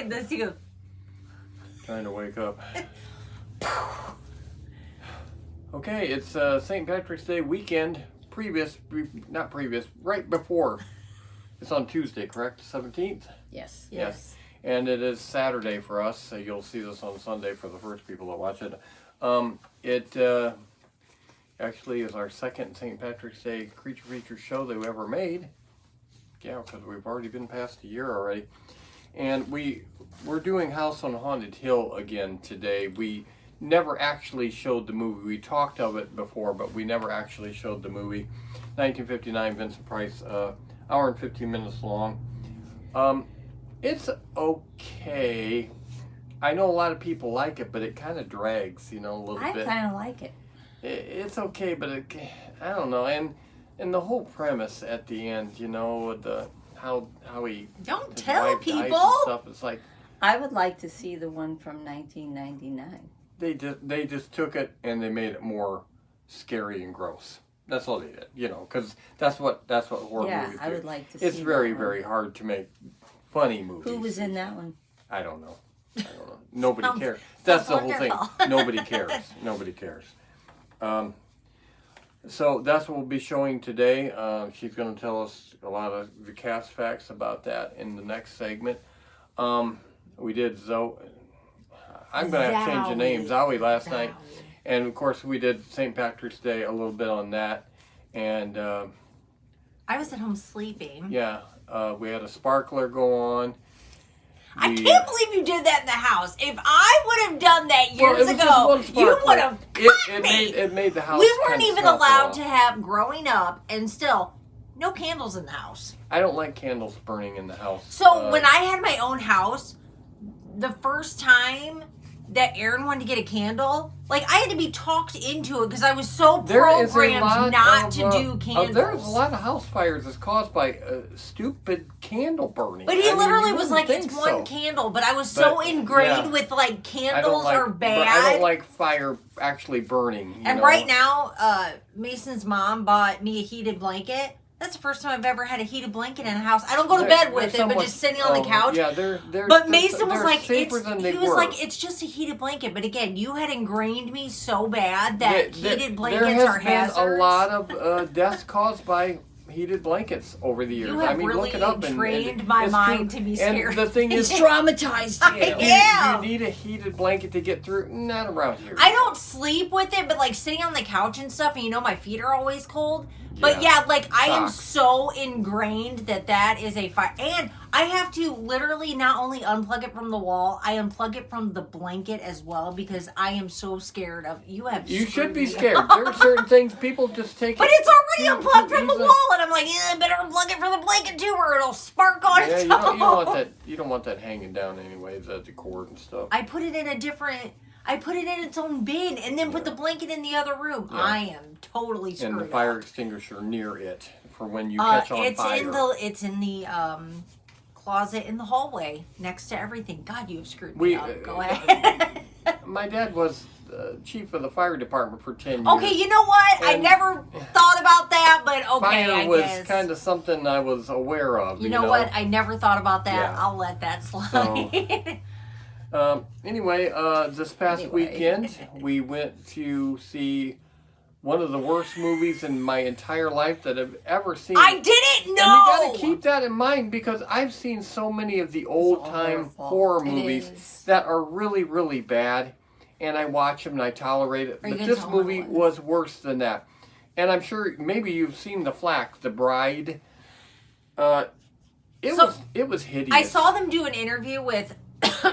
like this. You go. Trying to wake up. Okay, it's St. Patrick's Day weekend. Right before. It's on Tuesday, correct? 17th? Yes. And it is Saturday for us, so you'll see this on Sunday for the first people that watch it. It actually is our second St. Patrick's Day Creature Feature show that we ever made. Yeah, because we've already been past a year already. And we're doing House on Haunted Hill again today. We never actually showed the movie. We talked of it before, but we never actually showed the movie. 1959, Vincent Price, hour and 15 minutes long. It's okay. I know a lot of people like it, but it kind of drags, a little bit. I kind of like it. It's okay, but I don't know. And the whole premise at the end, how he don't tell people and stuff. It's like I would like to see the one from 1999. They just took it and they made it more scary and gross. That's all they did, because that's what horror movies do. I would like to see. It's very, very hard to make funny movies. Who was in that one? I don't know. Nobody cares. That's the whole thing. Nobody cares. Nobody cares. So that's what we'll be showing today. She's going to tell us a lot of the cast facts about that in the next segment. We did Zoe. I'm going to have to change the name. Zoe last night. And of course we did St. Patrick's Day a little bit on that. And I was at home sleeping. Yeah. We had a sparkler go on. I can't believe you did that in the house. If I would have done that years ago, you would have cut me. It made the house. We weren't even allowed to have growing up, and still, no candles in the house. I don't like candles burning in the house. So when I had my own house, the first time that Aaron wanted to get a candle, like I had to be talked into it because I was so programmed not to do candles. There's a lot of house fires that's caused by stupid candle burning. But he literally was like, it's one candle. But I was so ingrained with like candles are bad. I don't like fire actually burning. And right now, Mason's mom bought me a heated blanket. That's the first time I've ever had a heated blanket in a house. I don't go to bed with it, but just sitting on the couch. Yeah, they're But Mason was like, it's just a heated blanket. But again, you had ingrained me so bad that heated blankets are hazards. There has been a lot of deaths caused by heated blankets over the years. You have look it up trained my mind to be scared. And the thing is, traumatized you. You need a heated blanket to get through. Not around here. I don't sleep with it, but like sitting on the couch and stuff, and my feet are always cold. But I am so ingrained that is a fire. And I have to literally not only unplug it from the wall, I unplug it from the blanket as well because I am so scared of you. You should be scared. There are certain things people just take. But it's already unplugged from the wall, and I'm like, I better unplug it from the blanket too, or it'll spark on its own. You don't want that hanging down anyway. The cord and stuff. I put it in its own bin and then put the blanket in the other room. Yeah. I am totally screwed up. And the fire extinguisher near it for when you catch on fire. It's in the closet in the hallway next to everything. God, you have screwed me up. Go ahead. My dad was chief of the fire department for 10 years. Okay, you know what? I never thought about that, but okay, fire was kind of something I was aware of. You know what? I never thought about that. Yeah. I'll let that slide. Anyway, this past weekend, we went to see one of the worst movies in my entire life that I've ever seen. I didn't know! And you gotta keep that in mind because I've seen so many of the old-time horror movies that are really, really bad, and I watch them and I tolerate it. But this movie was worse than that. And I'm sure maybe you've seen The Flack, The Bride. It was hideous. I saw them do an interview with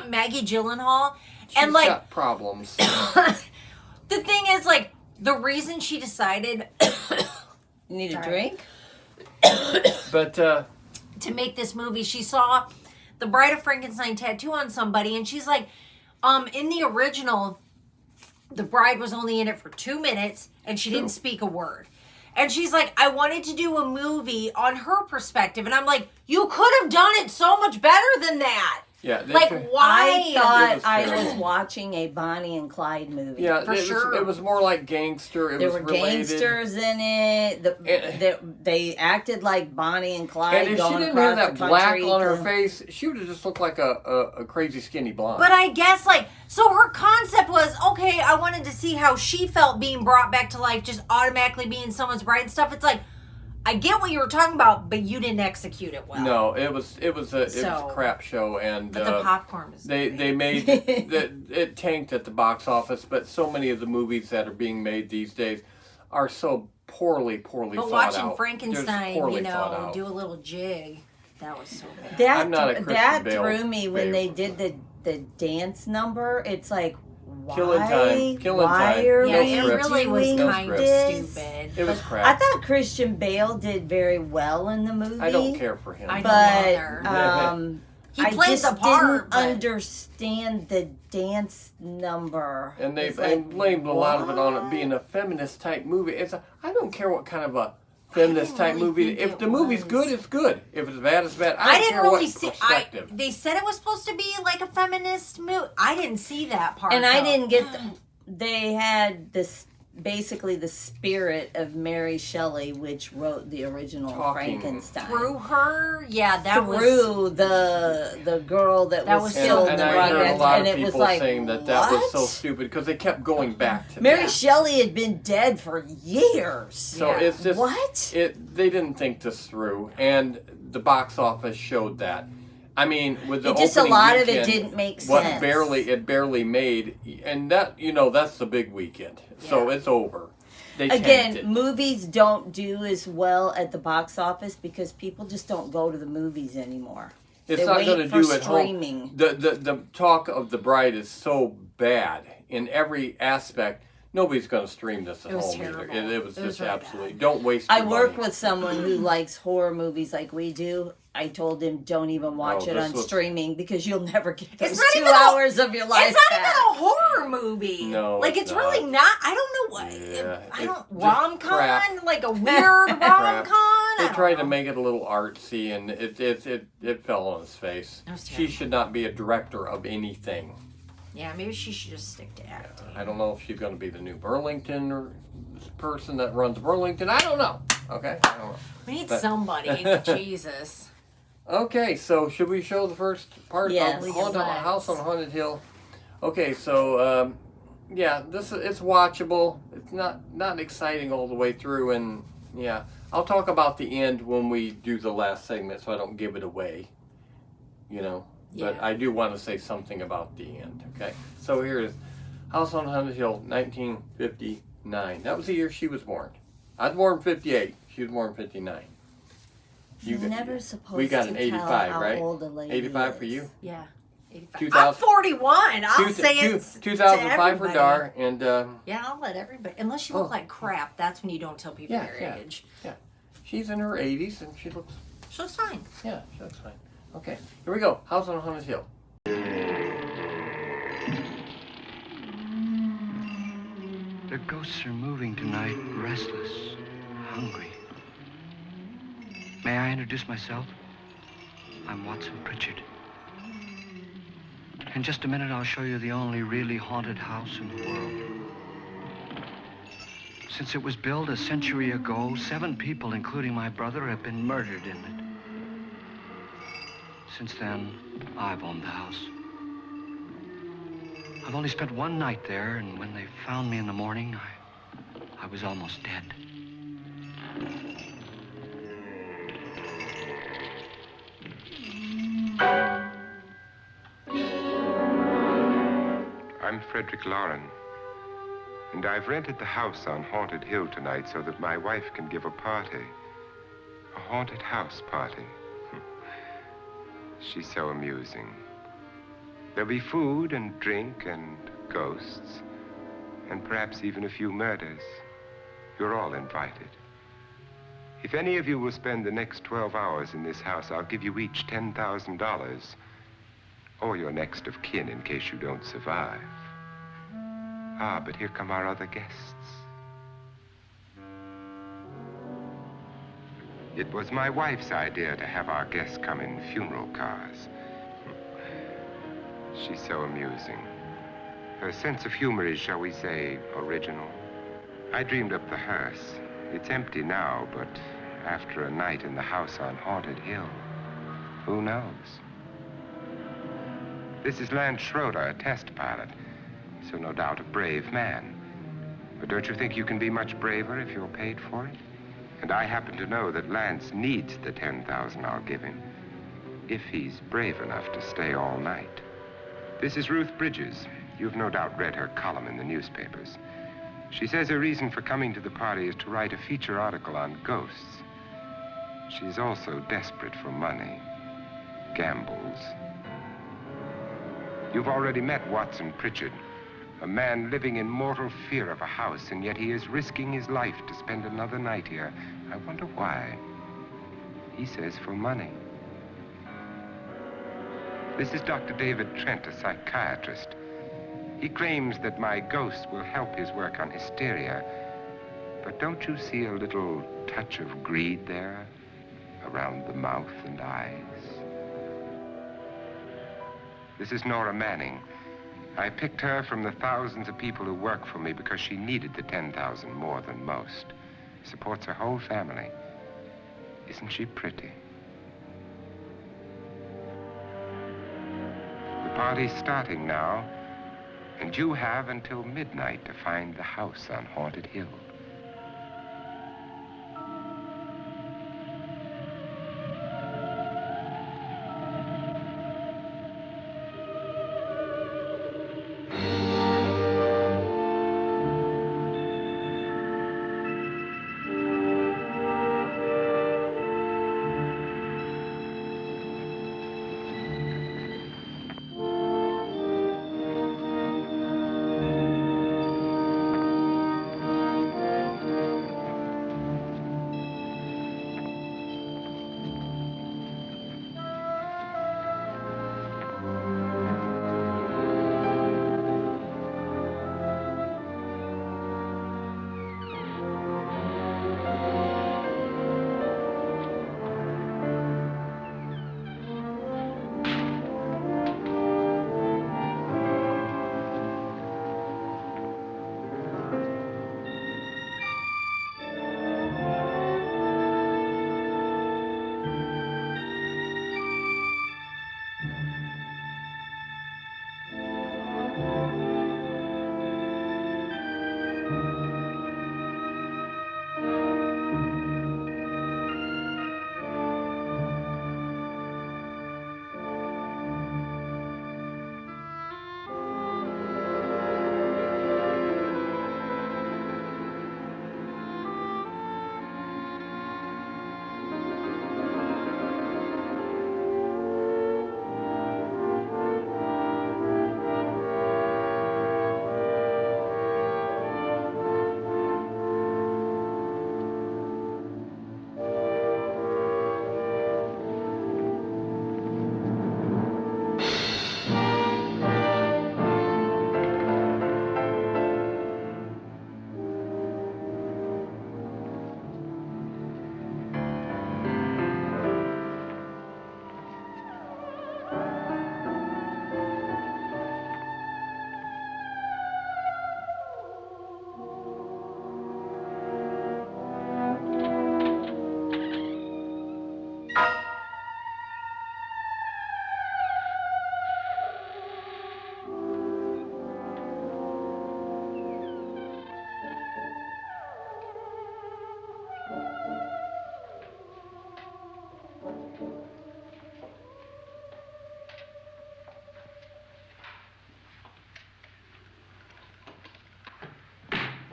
Maggie Gyllenhaal, and like got problems. The thing is, like, the reason she decided you need a drink, but to make this movie, she saw the Bride of Frankenstein tattoo on somebody, and she's like, in the original, the bride was only in it for 2 minutes, and she didn't speak a word. And she's like, I wanted to do a movie on her perspective. And I'm like, you could have done it so much better than that. Yeah, Like, why? I thought was I terrible. was watching a Bonnie and Clyde movie. Yeah, For sure. It was more like gangster. There was were related. gangsters in it. They acted like Bonnie and Clyde. And if she going didn't across have that the black country on her to- face, she would have just looked like a crazy skinny blonde. But I guess, like, so her concept was, okay, I wanted to see how she felt being brought back to life, just automatically being someone's bride and stuff. It's like, I get what you were talking about, but you didn't execute it well. No, it was a crap show, and But the popcorn was they made it tanked at the box office. But so many of the movies that are being made these days are so poorly But thought out. watching Just Frankenstein, poorly thought out. do a little jig, that was so bad. I'm not a Christian that Bale threw me when they favorite. did the dance number. It's like, why? Killing time. Why are Yeah, we it really was doing kind of this? stupid. It was I crap. thought Christian Bale did very well in the movie. I don't care for him. I don't But either. He I played just the part, didn't but- understand the dance number. And they It's like, blamed a lot of it on it what? being a feminist type movie. I don't care what kind of a feminist type really movie. think If it the movie's was. good, it's good. If it's bad, it's bad. I don't didn't care really what see. perspective. They said it was supposed to be like a feminist movie. I didn't see that part. And I though. didn't get. They had this basically the spirit of Mary Shelley, which wrote the original Talking Frankenstein. through her. Yeah, that was. Through the girl that, That was was killed so in and the I heard a Ruggettes, lot and of it was people like, saying that was so what? stupid because they kept going back to Mary that. Shelley had been dead for years. So Yeah. it's just What? They didn't think this through, and the box office showed that. I mean, with the It just a opening lot of it weekend, didn't make what sense. it barely made, and that that's the big weekend. So Yeah. it's over. They tanked Again, it. movies don't do as well at the box office because people just don't go to the movies anymore. It's They not wait going to for do at streaming. home. The talk of The Bride is so bad in every aspect. Nobody's going to stream this at It was home either. terrible. It was It was just really absolutely. bad. Don't waste. I your work money. with someone who likes horror movies like we do. I told him don't even watch Oh, it this on was- streaming because you'll never get those It's not 2 even a- hours of your life It's not back. even a horror movie. No, like it's it's really not. not. I don't know what. Yeah, I it's don't just rom crap. con, like a weird rom con. They tried to make it a little artsy, and it fell on its face. That was She terrible. should not be a director of anything. Yeah, maybe she should just stick to acting. I don't know if she's going to be the new Burlington or person that runs Burlington. I don't know. Okay, I don't know. We need But- somebody. Jesus. Okay, so should we show the first part Yes. of Let's. House on Haunted Hill? Okay, so yeah, it's watchable. It's not exciting all the way through, and yeah, I'll talk about the end when we do the last segment, so I don't give it away. But Yeah. I do want to say something about the end. Okay, so here it is, House on Haunted Hill, 1959. That was the year she was born. I was born in 58. She was born in 59. You're got- never supposed we got to an tell 85, how right? old a lady 85 is. for you? Yeah. 85. 2000 I'm 41. I'll say it. 2005 for to Dar, and Yeah, I'll let everybody. Unless you look Oh. like crap, that's when you don't tell people Yeah, your yeah. age. she's in her 80s, and she looks, She looks fine. yeah, she looks fine. Okay, here we go. House on Haunted Hill. The ghosts are moving tonight, restless, hungry. May I introduce myself? I'm Watson Pritchard. In just a minute, I'll show you the only really haunted house in the world. Since it was built a century ago, 7 people, including my brother, have been murdered in it. Since then, I've owned the house. I've only spent one night there, and when they found me in the morning, I was almost dead. I'm Frederick Lauren, and I've rented the house on Haunted Hill tonight so that my wife can give a party. A haunted house party. She's so amusing. There'll be food and drink and ghosts, and perhaps even a few murders. You're all invited. If any of you will spend the next 12 hours in this house, I'll give you each $10,000. Or your next of kin in case you don't survive. Ah, but here come our other guests. It was my wife's idea to have our guests come in funeral cars. She's so amusing. Her sense of humor is, shall we say, original. I dreamed up the hearse. It's empty now, but after a night in the house on Haunted Hill, who knows? This is Lance Schroeder, a test pilot, so no doubt a brave man. But don't you think you can be much braver if you're paid for it? And I happen to know that Lance needs the $10,000 I'll give him, if he's brave enough to stay all night. This is Ruth Bridges. You've no doubt read her column in the newspapers. She says her reason for coming to the party is to write a feature article on ghosts. She's also desperate for money. Gambles. You've already met Watson Pritchard, a man living in mortal fear of a house, and yet he is risking his life to spend another night here. I wonder why. He says for money. This is Dr. David Trent, a psychiatrist. He claims that my ghost will help his work on hysteria. But don't you see a little touch of greed there around the mouth and eyes? This is Nora Manning. I picked her from the thousands of people who work for me because she needed the $10,000 more than most. Supports her whole family. Isn't she pretty? The party's starting now, and you have until midnight to find the house on Haunted Hill.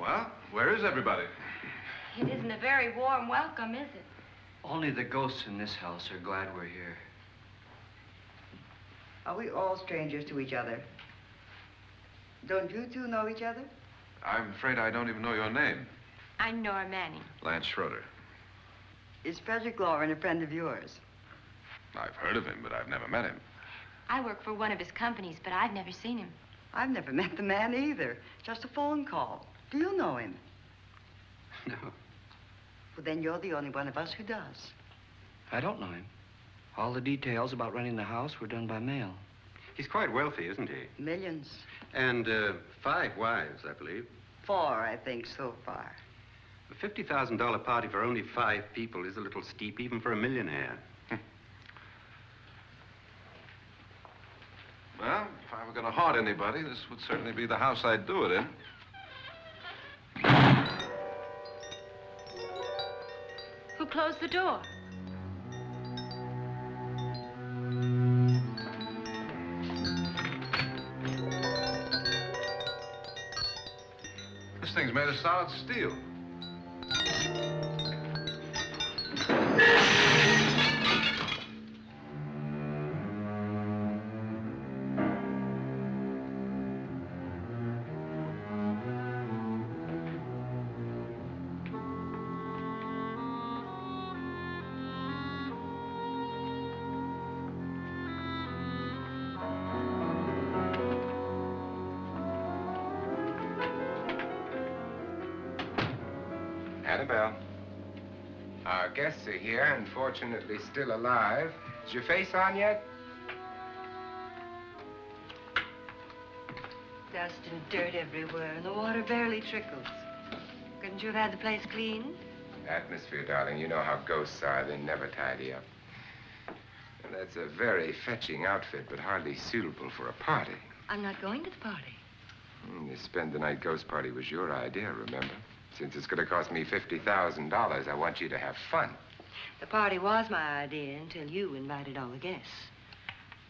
Well, where is everybody? It isn't a very warm welcome, is it? Only the ghosts in this house are glad we're here. Are we all strangers to each other? Don't you two know each other? I'm afraid I don't even know your name. I'm Nora Manning. Lance Schroeder. Is Frederick Lauren a friend of yours? I've heard of him, but I've never met him. I work for one of his companies, but I've never seen him. I've never met the man either. Just a phone call. Do you know him? No, Well, then you're the only one of us who does. I don't know him. All the details about renting the house were done by mail. He's quite wealthy, isn't he? Millions. And 5 wives, I believe. 4, I think, so far. A $50,000 party for only 5 people is a little steep, even for a millionaire. Well, if I were going to haunt anybody, this would certainly be the house I'd do it in. Who closed the door? This thing's made of solid steel. Annabelle. Our guests are here, unfortunately still alive. Is your face on yet? Dust and dirt everywhere, and the water barely trickles. Couldn't you have had the place cleaned? Atmosphere, darling. You know how ghosts are. They never tidy up. And that's a very fetching outfit, but hardly suitable for a party. I'm not going to the party. The spend-the-night ghost party was your idea, remember? Since it's going to cost me $50,000, I want you to have fun. The party was my idea until you invited all the guests.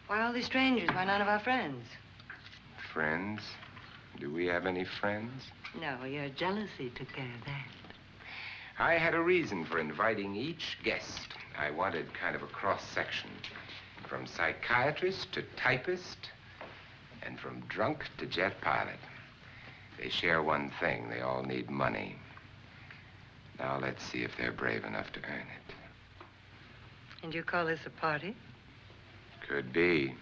Why all these strangers? Why none of our friends? Friends? Do we have any friends? No, your jealousy took care of that. I had a reason for inviting each guest. I wanted kind of a cross-section. From psychiatrist to typist, and from drunk to jet pilot. They share one thing. They all need money. Now let's see if they're brave enough to earn it. And you call this a party? Could be.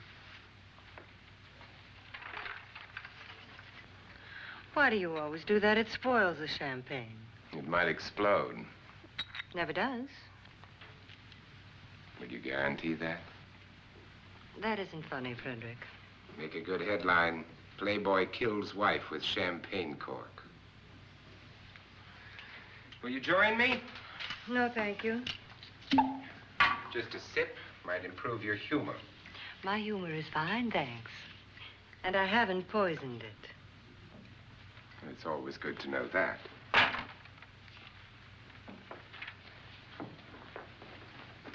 Why do you always do that? It spoils the champagne. It might explode. Never does. Would you guarantee that? That isn't funny, Frederick. Make a good headline. Playboy kills wife with champagne cork. Will you join me? No, thank you. Just a sip might improve your humor. My humor is fine, thanks. And I haven't poisoned it. It's always good to know that.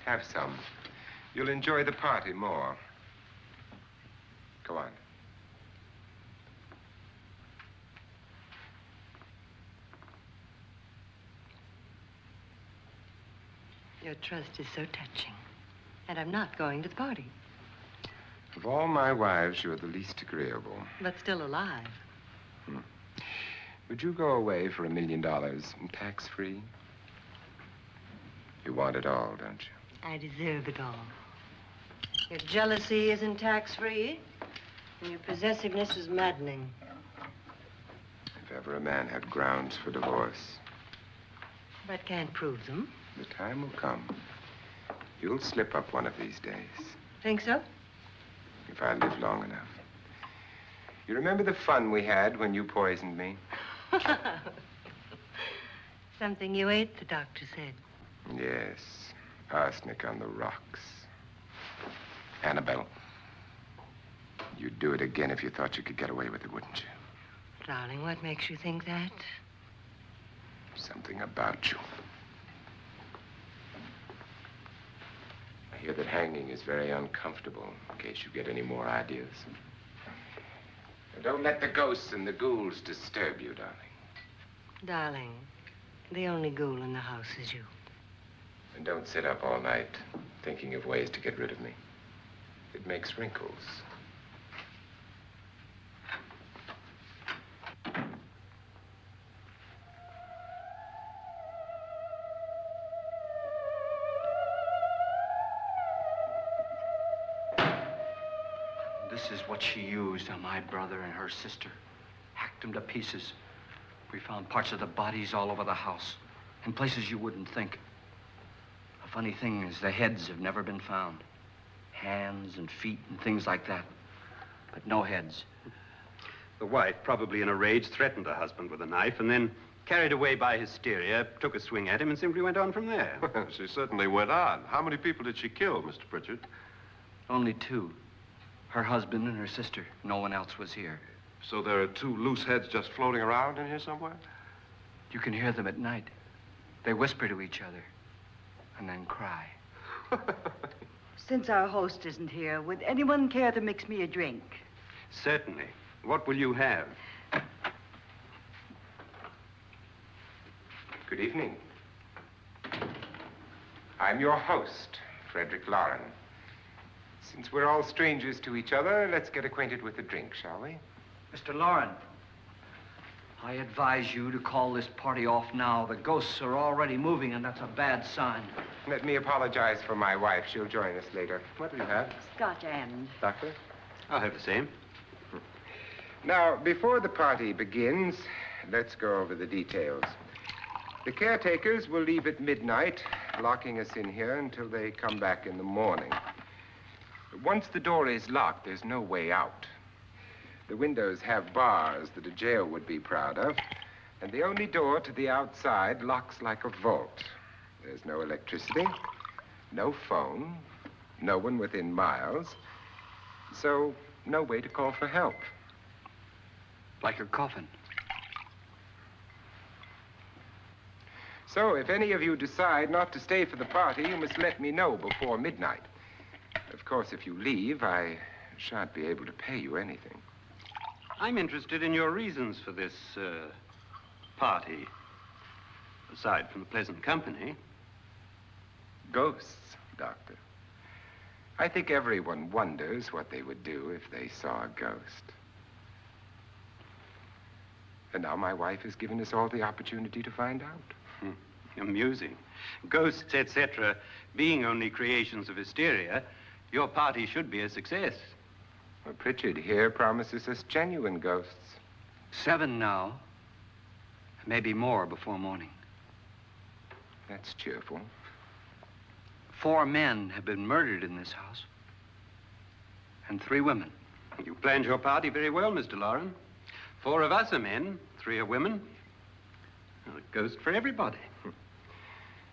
Have some. You'll enjoy the party more. Go on. Your trust is so touching. And I'm not going to the party. Of all my wives, you're the least agreeable. But still alive. Would you go away for $1 million, tax-free? You want it all, don't you? I deserve it all. Your jealousy isn't tax-free, and your possessiveness is maddening. If ever a man had grounds for divorce. But can't prove them. The time will come. You'll slip up one of these days. Think so? If I live long enough. You remember the fun we had when you poisoned me? Something you ate, the doctor said. Yes. Arsenic on the rocks. Annabelle, you'd do it again if you thought you could get away with it, wouldn't you? Darling, what makes you think that? Something about you. I hear that hanging is very uncomfortable, in case you get any more ideas. And don't let the ghosts and the ghouls disturb you, darling. Darling, the only ghoul in the house is you. And don't sit up all night thinking of ways to get rid of me. It makes wrinkles. This is what she used on my brother and her sister. Hacked them to pieces. We found parts of the bodies all over the house, in places you wouldn't think. The funny thing is the heads have never been found. Hands and feet and things like that. but no heads. The wife, probably in a rage, threatened her husband with a knife and then, carried away by hysteria, took a swing at him and simply went on from there. She certainly went on. How many people did she kill, Mr. Pritchard? Only two. Her husband and her sister. No one else was here. So there are two loose heads just floating around in here somewhere? You can hear them at night. They whisper to each other and then cry. Since our host isn't here, would anyone care to mix me a drink? Certainly. What will you have? Good evening. I'm your host, Frederick Lauren. Since we're all strangers to each other, let's get acquainted with a drink, shall we? Mr. Lauren, I advise you to call this party off now. The ghosts are already moving, and that's a bad sign. Let me apologize for my wife. She'll join us later. What will you have? Scotch and. Doctor? I'll have the same. Now, before the party begins, let's go over the details. The caretakers will leave at midnight, locking us in here until they come back in the morning. Once the door is locked, there's no way out. The windows have bars that a jail would be proud of, and the only door to the outside locks like a vault. There's no electricity, no phone, no one within miles, so no way to call for help. Like a coffin. So if any of you decide not to stay for the party, you must let me know before midnight. Of course, if you leave, I shan't be able to pay you anything. I'm interested in your reasons for this, party. Aside from the pleasant company. Ghosts, Doctor. I think everyone wonders what they would do if they saw a ghost. And now my wife has given us all the opportunity to find out. Amusing. Ghosts, etc., being only creations of hysteria, your party should be a success. Well, Pritchard here promises us genuine ghosts. 7 now. Maybe more before morning. That's cheerful. 4 men have been murdered in this house. And 3 women. You planned your party very well, Mr. Lauren. 4 of us are men, 3 are women. Well, a ghost for everybody.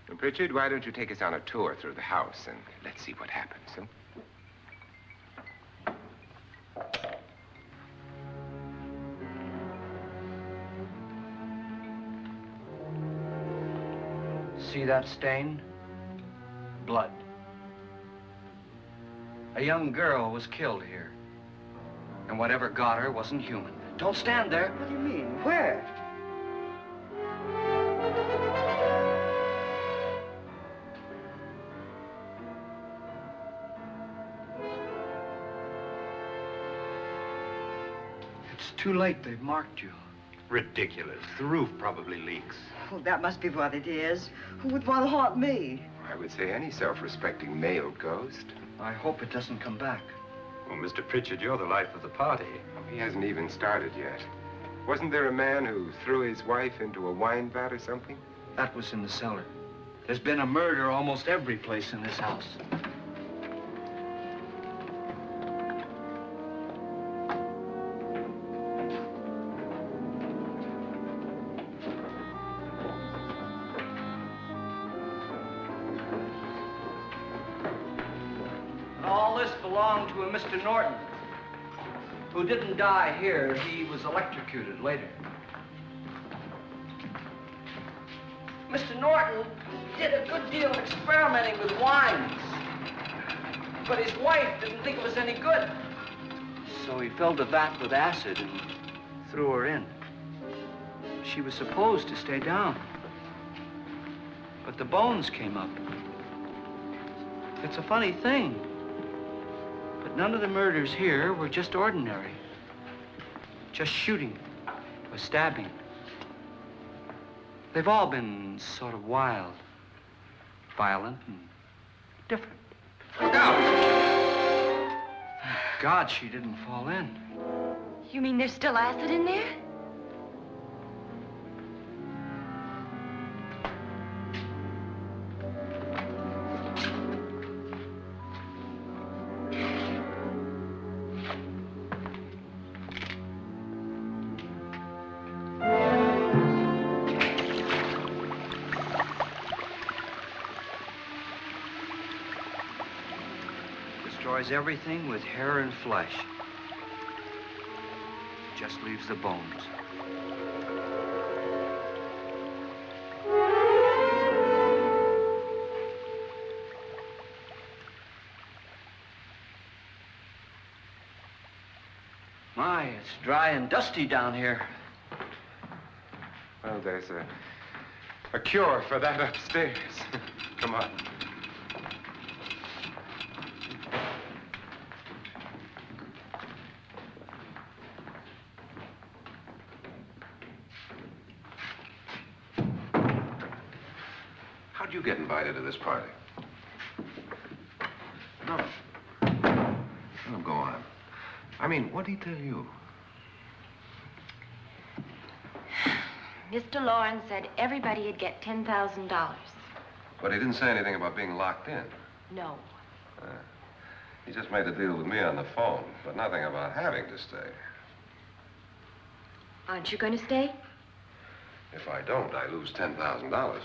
Well, Pritchard, why don't you take us on a tour through the house and let's see what happens, huh? See that stain? Blood. A young girl was killed here. And whatever got her wasn't human. Don't stand there. What do you mean? Where? It's too late. They've marked you. Ridiculous. The roof probably leaks. Oh, that must be what it is. Who would want to haunt me? I would say any self-respecting male ghost. I hope it doesn't come back. Well, Mr. Pritchard, you're the life of the party. He hasn't even started yet. Wasn't there a man who threw his wife into a wine vat or something? That was in the cellar. There's been a murder almost every place in this house. All this belonged to a Mr. Norton, who didn't die here. He was electrocuted later. Mr. Norton did a good deal of experimenting with wines, but his wife didn't think it was any good. So he filled the vat with acid and threw her in. She was supposed to stay down, but the bones came up. It's a funny thing, but none of the murders here were just ordinary. Just shooting or stabbing. They've all been sort of wild, violent, and different. Look out! God, she didn't fall in. You mean there's still acid in there? destroys everything with hair and flesh. Just leaves the bones. My, it's dry and dusty down here. Well, there's a cure for that upstairs. Come on. How'd you get invited to this party? No. No, go on. I mean, what did he tell you? Mr. Lawrence said everybody'd get $10,000. But he didn't say anything about being locked in. No. He just made a deal with me on the phone, but nothing about having to stay. Aren't you going to stay? If I don't, I lose $10,000.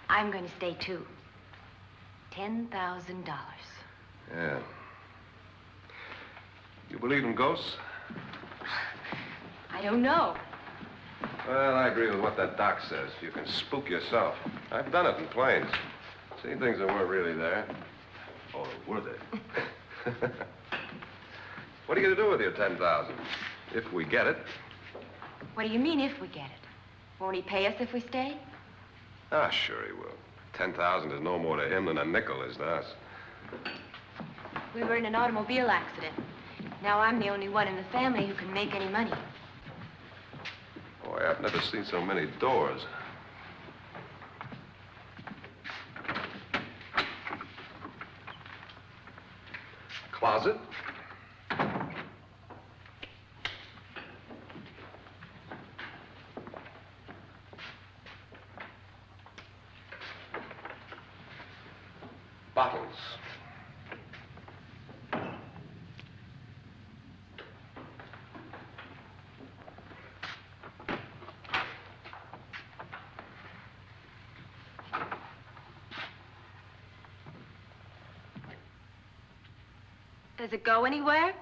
I'm going to stay too. $10,000. Yeah. You believe in ghosts? I don't know. Well, I agree with what that doc says. You can spook yourself. I've done it in planes. Seen things that weren't really there. Or were they? What are you going to do with your $10,000? If we get it. What do you mean, if we get it? Won't he pay us if we stay? Ah, sure he will. 10,000 is no more to him than a nickel is to us. We were in an automobile accident. Now I'm the only one in the family who can make any money. Boy, I've never seen so many doors. Closet? Bottles. Does it go anywhere?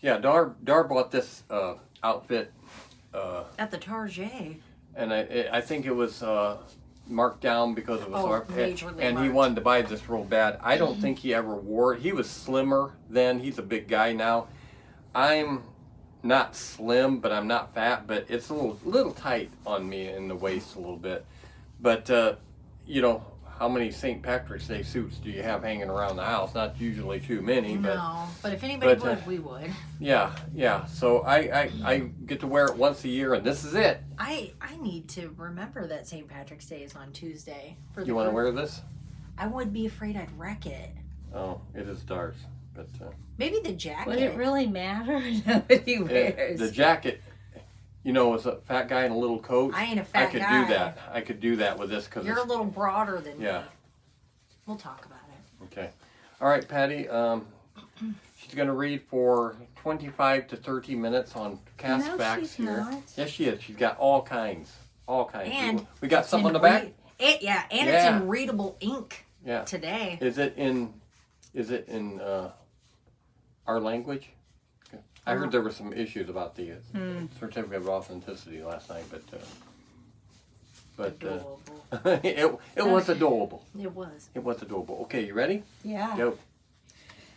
Yeah, Dar bought this outfit. At the Target. And I think it was marked down because of majorly and he marked. wanted to buy this real bad. I don't think he ever wore it. He was slimmer then. He's a big guy now. I'm not slim, but I'm not fat. But it's a little tight on me in the waist a little bit. But you know, how many St. Patrick's Day suits do you have hanging around the house? Not usually too many. But if anybody would, we would. Yeah. So I get to wear it once a year, and this is it. I need to remember that St. Patrick's Day is on Tuesday. You want to wear this? I would be afraid I'd wreck it. Oh, it is Dar's. But maybe the jacket. Would it really matter? Nobody wears. The jacket, you know, as a fat guy in a little coat. I ain't a fat guy. I could do that with this because you're a little broader than me. Yeah. We'll talk about it. Okay. All right, Patty. She's going to read for 25 to 30 minutes on cast facts here. Not. Yes, she is. She's got all kinds. And we got something on the back. It's in readable ink. Yeah. Today. Is it in our language? I heard there were some issues about the certificate of authenticity last night, but But Adorable. it was adorable. It was. It was adorable. Okay, you ready? Yeah. Go.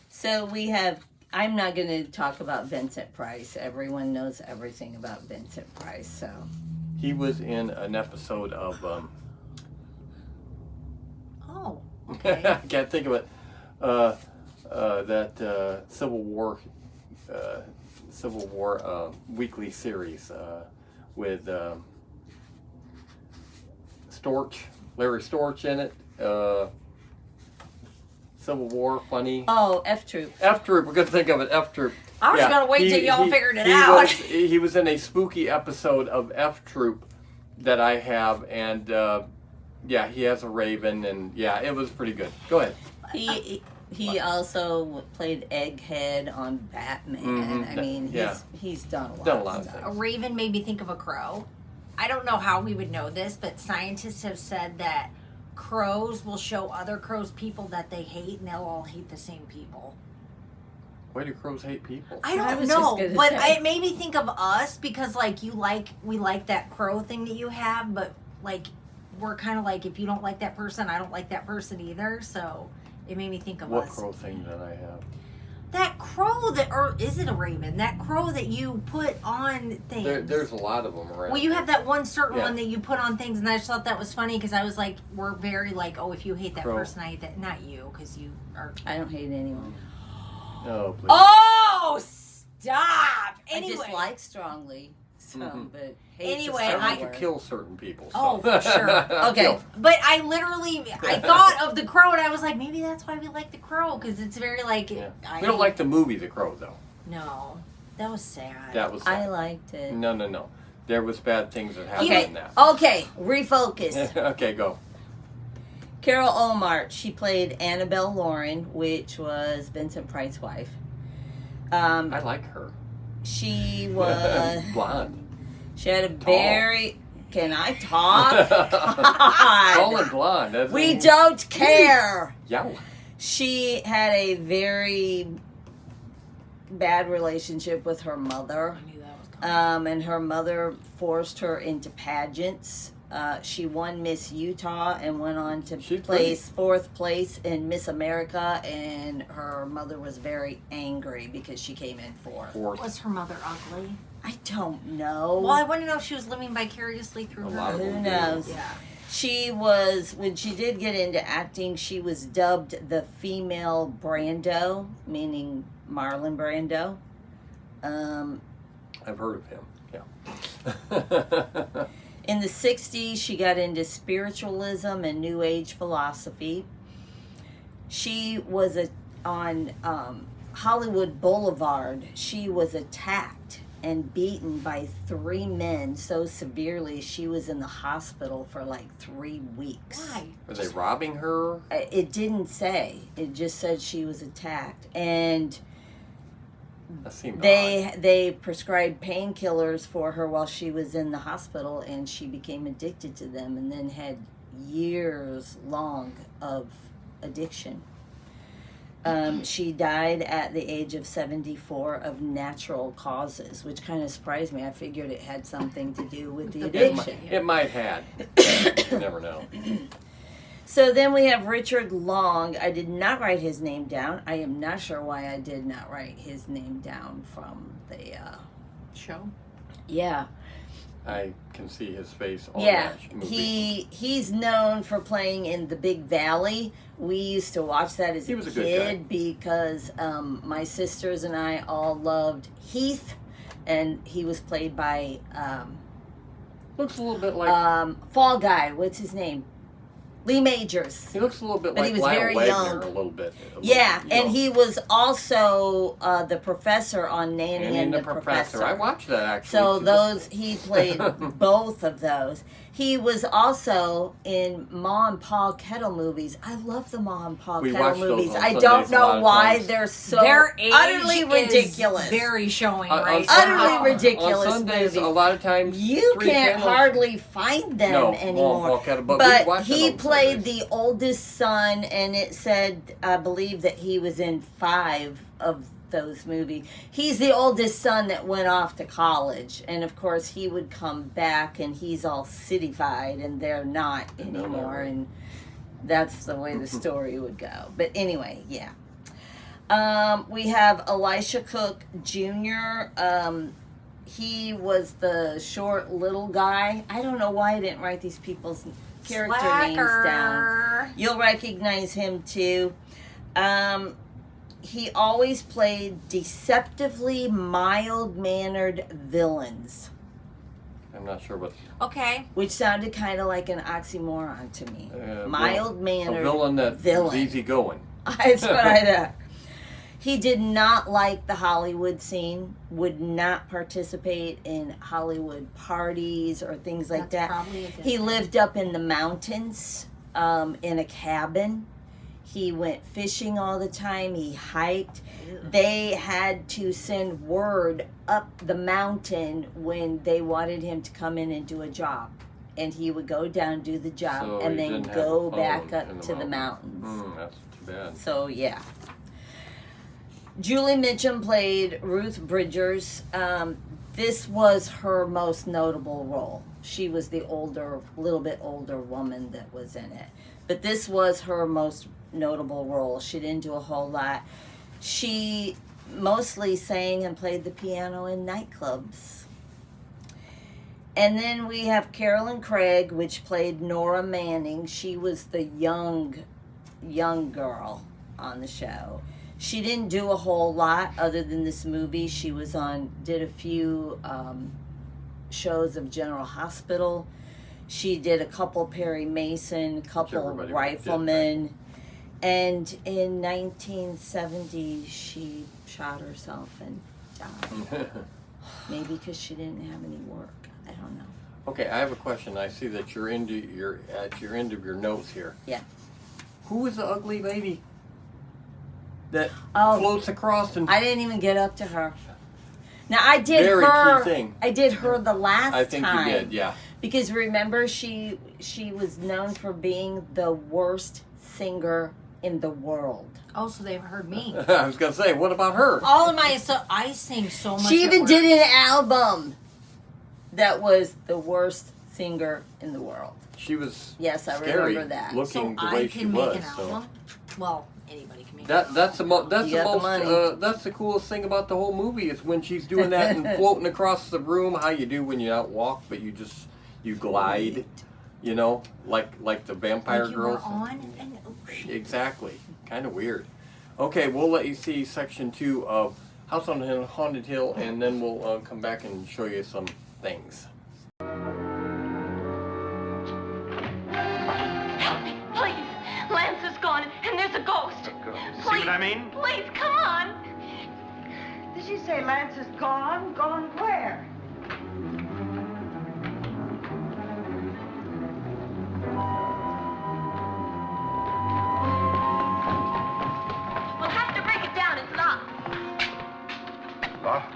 So we have. I'm not going to talk about Vincent Price. Everyone knows everything about Vincent Price. So He was in an episode of. Oh, I okay. can't think of it. That Civil War weekly series with Storch, Larry Storch in it. Civil War, funny. oh, F Troop. F Troop, we're gonna think of it. F Troop. I was gonna wait till y'all figured it out. He was in a spooky episode of F Troop that I have, and he has a raven, and it was pretty good. Go ahead. He also played Egghead on Batman. I mean, he's done a lot of stuff. A raven made me think of a crow. I don't know how we would know this, but scientists have said that crows will show other crows people that they hate, and they'll all hate the same people. Why do crows hate people? I don't was know, just gonna but say. it made me think of us because, like, we like that crow thing that you have, but like we're kind of like, if you don't like that person, I don't like that person either. So it made me think of What us. crow thing did I have? That crow that, or is it a raven? That crow that you put on things. There's a lot of them around. Well, you have that one certain Yeah. one that you put on things, and I just thought that was funny because I was like, we're very like, oh, if you hate that Crow. person, I hate that. Not you, because you are. I don't hate anyone. Oh, please. Oh, stop! Anyway. I dislike strongly. So, but Anyway, hate's a I strong like to word. kill certain people. Oh, for sure. Okay. But I thought of the crow, and I was like, maybe that's why we like the crow, because it's very like. Yeah. We don't like the movie The Crow, though. No, that was sad. That was. I liked it. No. There was bad things that happened Okay. in that. Okay. Refocus. Okay, go. Carol Olmart. She played Annabelle Lauren, which was Vincent Price's wife. I like her. She was. Blonde. She had a Tall. very. Can I talk? Tall God. and blonde. That's We don't care. Yeah. She had a very bad relationship with her mother. I knew that was coming. And her mother forced her into pageants. She won Miss Utah and went on to She's place 4th place in Miss America, and her mother was very angry because she came in 4th. Was her mother ugly? I don't know. Well, I want to know if she was living vicariously through A her. lot of Who them knows? Yeah. She was, when she did get into acting, she was dubbed the female Brando, meaning Marlon Brando. I've heard of him. Yeah. In the 60s, she got into spiritualism and New Age philosophy. She was on Hollywood Boulevard. She was attacked and beaten by 3 men so severely she was in the hospital for like 3 weeks. Why? Were they robbing her? It didn't say. It just said she was attacked. And That seemed odd. they prescribed painkillers for her while she was in the hospital, and she became addicted to them and then had years long of addiction. She died at the age of 74 of natural causes, which kind of surprised me. I figured it had something to do with the addiction. It might have. You never know. So then we have Richard Long. I did not write his name down. I am not sure why I did not write his name down from the Show? yeah. I can see his face on Yeah, that movie. he's known for playing in The Big Valley. We used to watch that as He a was a good kid because my sisters and I all loved Heath, and he was played by Looks a little bit like Fall Guy. What's his name? Lee Majors. he looks a little bit But like he was Lyle very Wagner young. a little bit. Yeah, You and know. he was also the professor on Nanny and the Professor. I watched that actually. So those he played both of those. He was also in Ma and Pa Kettle movies. I love the Ma and Pa We Kettle watch those movies. on I Sundays don't a lot know of why times. they're so Their age utterly is ridiculous. very showing On right Utterly now. ridiculous On Sundays, movies. a lot of times You 3 can't channels- hardly find them No, anymore. Ma and Pa Kettle, but we watched he it on played Sundays. the oldest son, and it said, I believe, that he was in 5 of those movies. He's the oldest son that went off to college, and of course he would come back and he's all cityfied and they're not anymore, and that's the way the story would go. But anyway, yeah. We have Elisha Cook Jr. He was the short little guy. I don't know why I didn't write these people's character names down. You'll recognize him too. He always played deceptively mild-mannered villains. I'm not sure what. Okay. Which sounded kind of like an oxymoron to me. Mild-mannered A villain that's easy going. That's what I thought. He did not like the Hollywood scene, would not participate in Hollywood parties or things like that. He lived up in the mountains in a cabin. He went fishing all the time. He hiked. They had to send word up the mountain when they wanted him to come in and do a job. And he would go down, do the job, and then go back up to the mountains. That's too bad. So, yeah. Julie Mitchum played Ruth Bridgers. This was her most notable role. She was the little bit older woman that was in it. But this was her most notable role. She didn't do a whole lot. She mostly sang and played the piano in nightclubs. And then we have Carolyn Craig, which played Nora Manning. She was the young girl on the show. She didn't do a whole lot other than this movie. She was did a few shows of General Hospital. She did a couple Perry Mason, a couple Riflemen. And in 1970, she shot herself and died. Maybe because she didn't have any work. I don't know. Okay, I have a question. I see that you're at your end of your notes here. Yeah. Who was the ugly lady that floats across and... I didn't even get up to her. Now I did I did her the last time. I think you did, yeah. Because remember, she was known for being the worst singer in the world. Oh, so they've heard me. I was gonna say, what about her? All of my I sing so much. She even did an album that was the worst singer in the world. She was I remember that. Looking so the way she was. An album? Well, anybody can make that's the coolest thing about the whole movie is when she's doing that and floating across the room. How you do when you don't walk, but you glide, you know, like the vampire girls. Exactly, kind of weird. Okay, we'll let you see section 2 of House on Haunted Hill, and then we'll come back and show you some things. Help me, please. Lance is gone, and there's a ghost. See what I mean? Please, come on. Did she say Lance is gone? Gone where? We'll have to break it down. It's locked. Locked?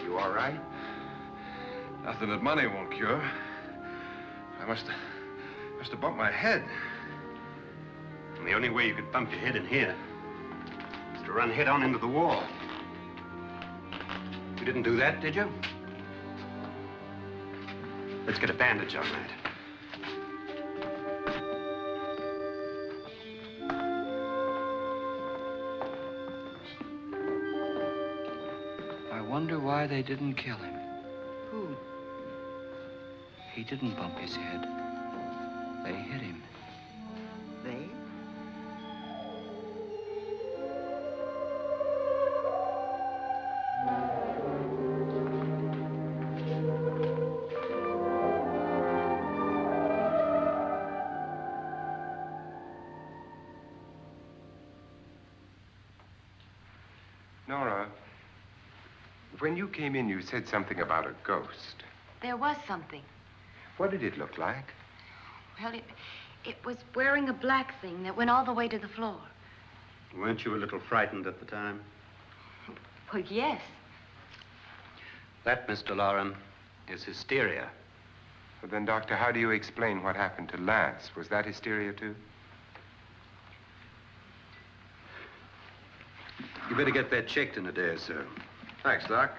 You all right? Nothing that money won't cure. I must have bumped my head. And the only way you could bump your head in here is to run head on into the wall. You didn't do that, did you? Let's get a bandage on that. I wonder why they didn't kill him. Who? He didn't bump his head. They hit him. They? Nora, when you came in, you said something about a ghost. There was something. What did it look like? Well, it was wearing a black thing that went all the way to the floor. Weren't you a little frightened at the time? Well, yes. That, Mr. Loren, is hysteria. Well, then, Doctor, how do you explain what happened to Lance? Was that hysteria, too? You better get that checked in a day or so. Thanks, Doc.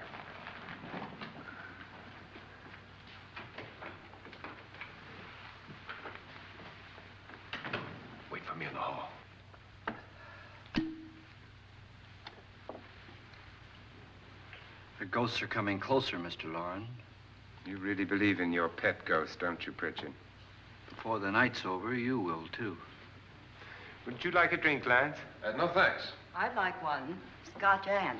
Wait for me in the hall. The ghosts are coming closer, Mr. Loren. You really believe in your pet ghost, don't you, Pritchard? Before the night's over, you will, too. Would you like a drink, Lance? No, thanks. I'd like one. Scotch and.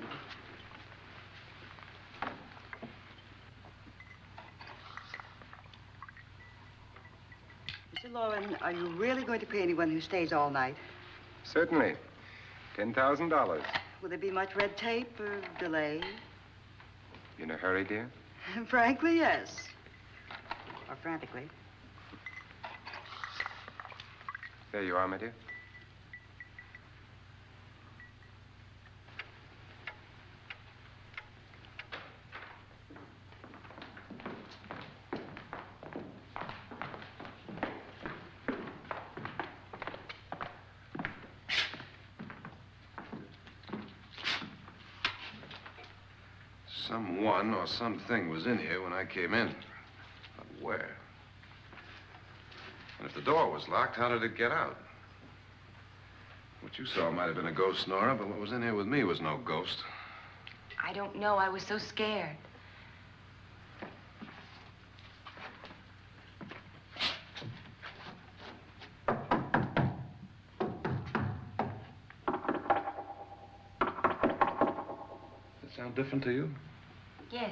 Mr. Loren, are you really going to pay anyone who stays all night? Certainly. $10,000. Will there be much red tape or delay? In a hurry, dear? Frankly, yes. Or frantically. There you are, my dear. Someone or something was in here when I came in. But where? And if the door was locked, how did it get out? What you saw might have been a ghost, Nora, but what was in here with me was no ghost. I don't know. I was so scared. Does it sound different to you? Yes.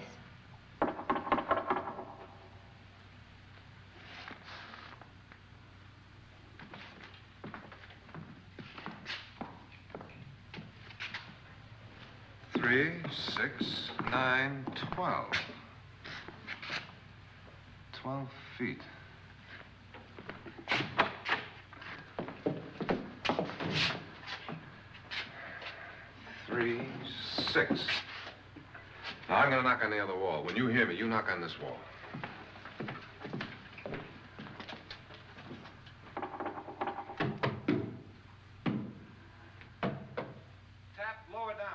Three, 6, 9, 12. 12 feet. Three, 6. Now, I'm gonna knock on the other wall. When you hear me, you knock on this wall. Tap lower down.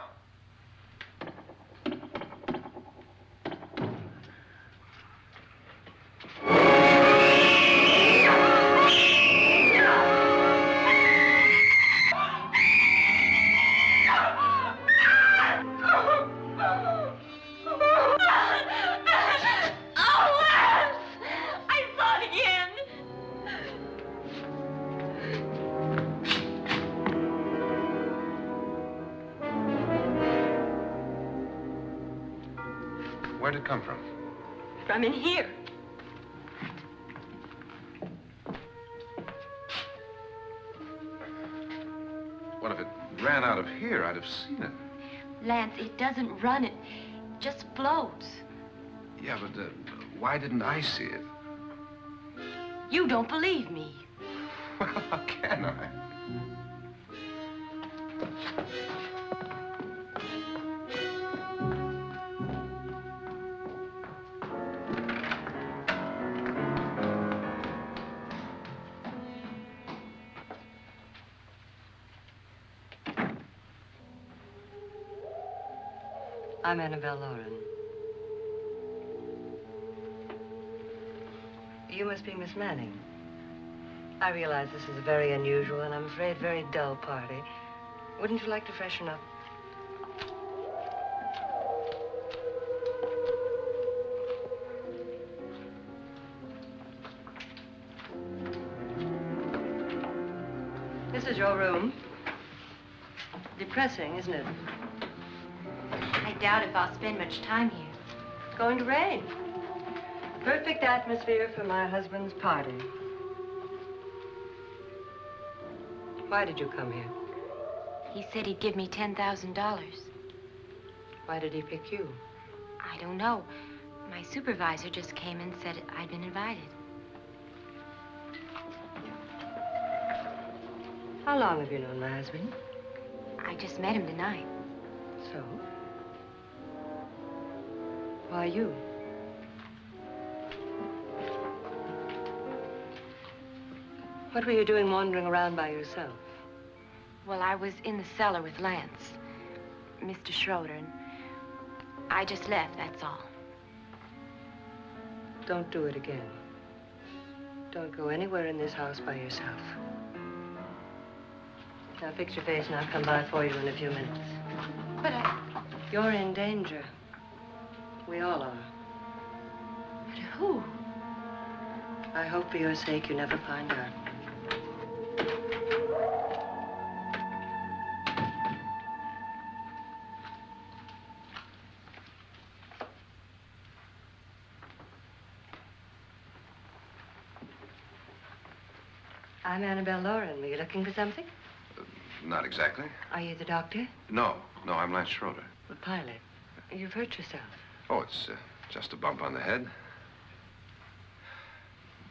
Where'd it come from? From in here. What if it ran out of here? I'd have seen it. Lance, it doesn't run. It just floats. Yeah, but why didn't I see it? You don't believe me. Well, how can I? I'm Annabelle Loren. You must be Miss Manning. I realize this is a very unusual and I'm afraid very dull party. Wouldn't you like to freshen up? This is your room. Depressing, isn't it? I doubt if I'll spend much time here. It's going to rain. Perfect atmosphere for my husband's party. Why did you come here? He said he'd give me $10,000. Why did he pick you? I don't know. My supervisor just came and said I'd been invited. How long have you known my husband? I just met him tonight. So? Why you? What were you doing wandering around by yourself? Well, I was in the cellar with Lance, Mr. Schroeder, and I just left, that's all. Don't do it again. Don't go anywhere in this house by yourself. Now fix your face and I'll come by for you in a few minutes. But You're in danger. We all are. But who? I hope for your sake you never find out. I'm Annabelle Lauren. Were you looking for something? Not exactly. Are you the doctor? No, I'm Lance Schroeder. The pilot. You've hurt yourself. Oh, it's just a bump on the head.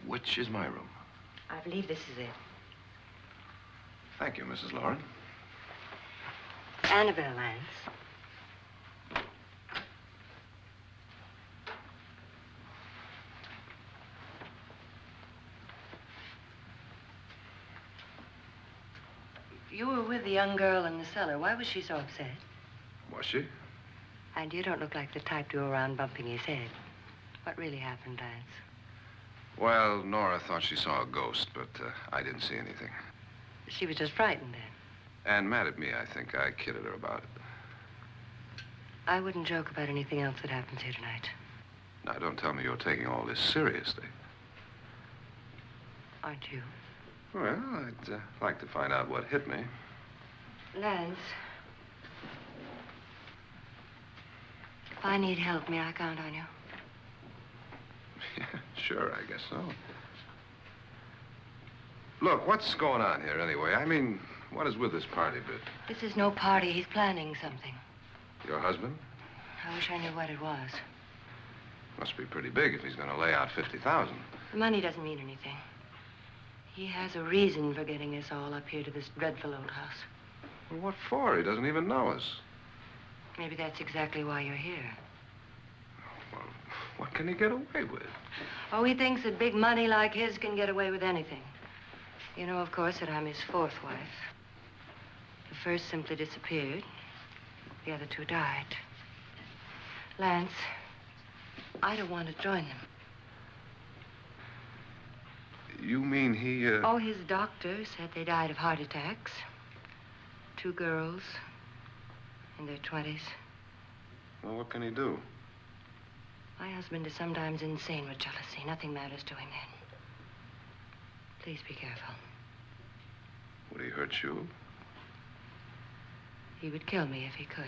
Which is my room? I believe this is it. Thank you, Mrs. Lauren. Annabelle Lance. You were with the young girl in the cellar. Why was she so upset? Was she? And you don't look like the type to go around bumping his head. What really happened, Lance? Well, Nora thought she saw a ghost, but I didn't see anything. She was just frightened then. And mad at me, I think. I kidded her about it. I wouldn't joke about anything else that happens here tonight. Now, don't tell me you're taking all this seriously. Aren't you? Well, I'd like to find out what hit me. Lance. If I need help, may I count on you? Yeah, sure, I guess so. Look, what's going on here anyway? I mean, what is with this party bit? This is no party. He's planning something. Your husband? I wish I knew what it was. Must be pretty big if he's going to lay out 50,000. The money doesn't mean anything. He has a reason for getting us all up here to this dreadful old house. Well, what for? He doesn't even know us. Maybe that's exactly why you're here. Well, what can he get away with? Oh, he thinks that big money like his can get away with anything. You know, of course, that I'm his fourth wife. The first simply disappeared. The other two died. Lance, I don't want to join them. You mean he, Oh, his doctor said they died of heart attacks. 2 girls in their 20s. Well, what can he do? My husband is sometimes insane with jealousy. Nothing matters to him then. Please be careful. Would he hurt you? He would kill me if he could.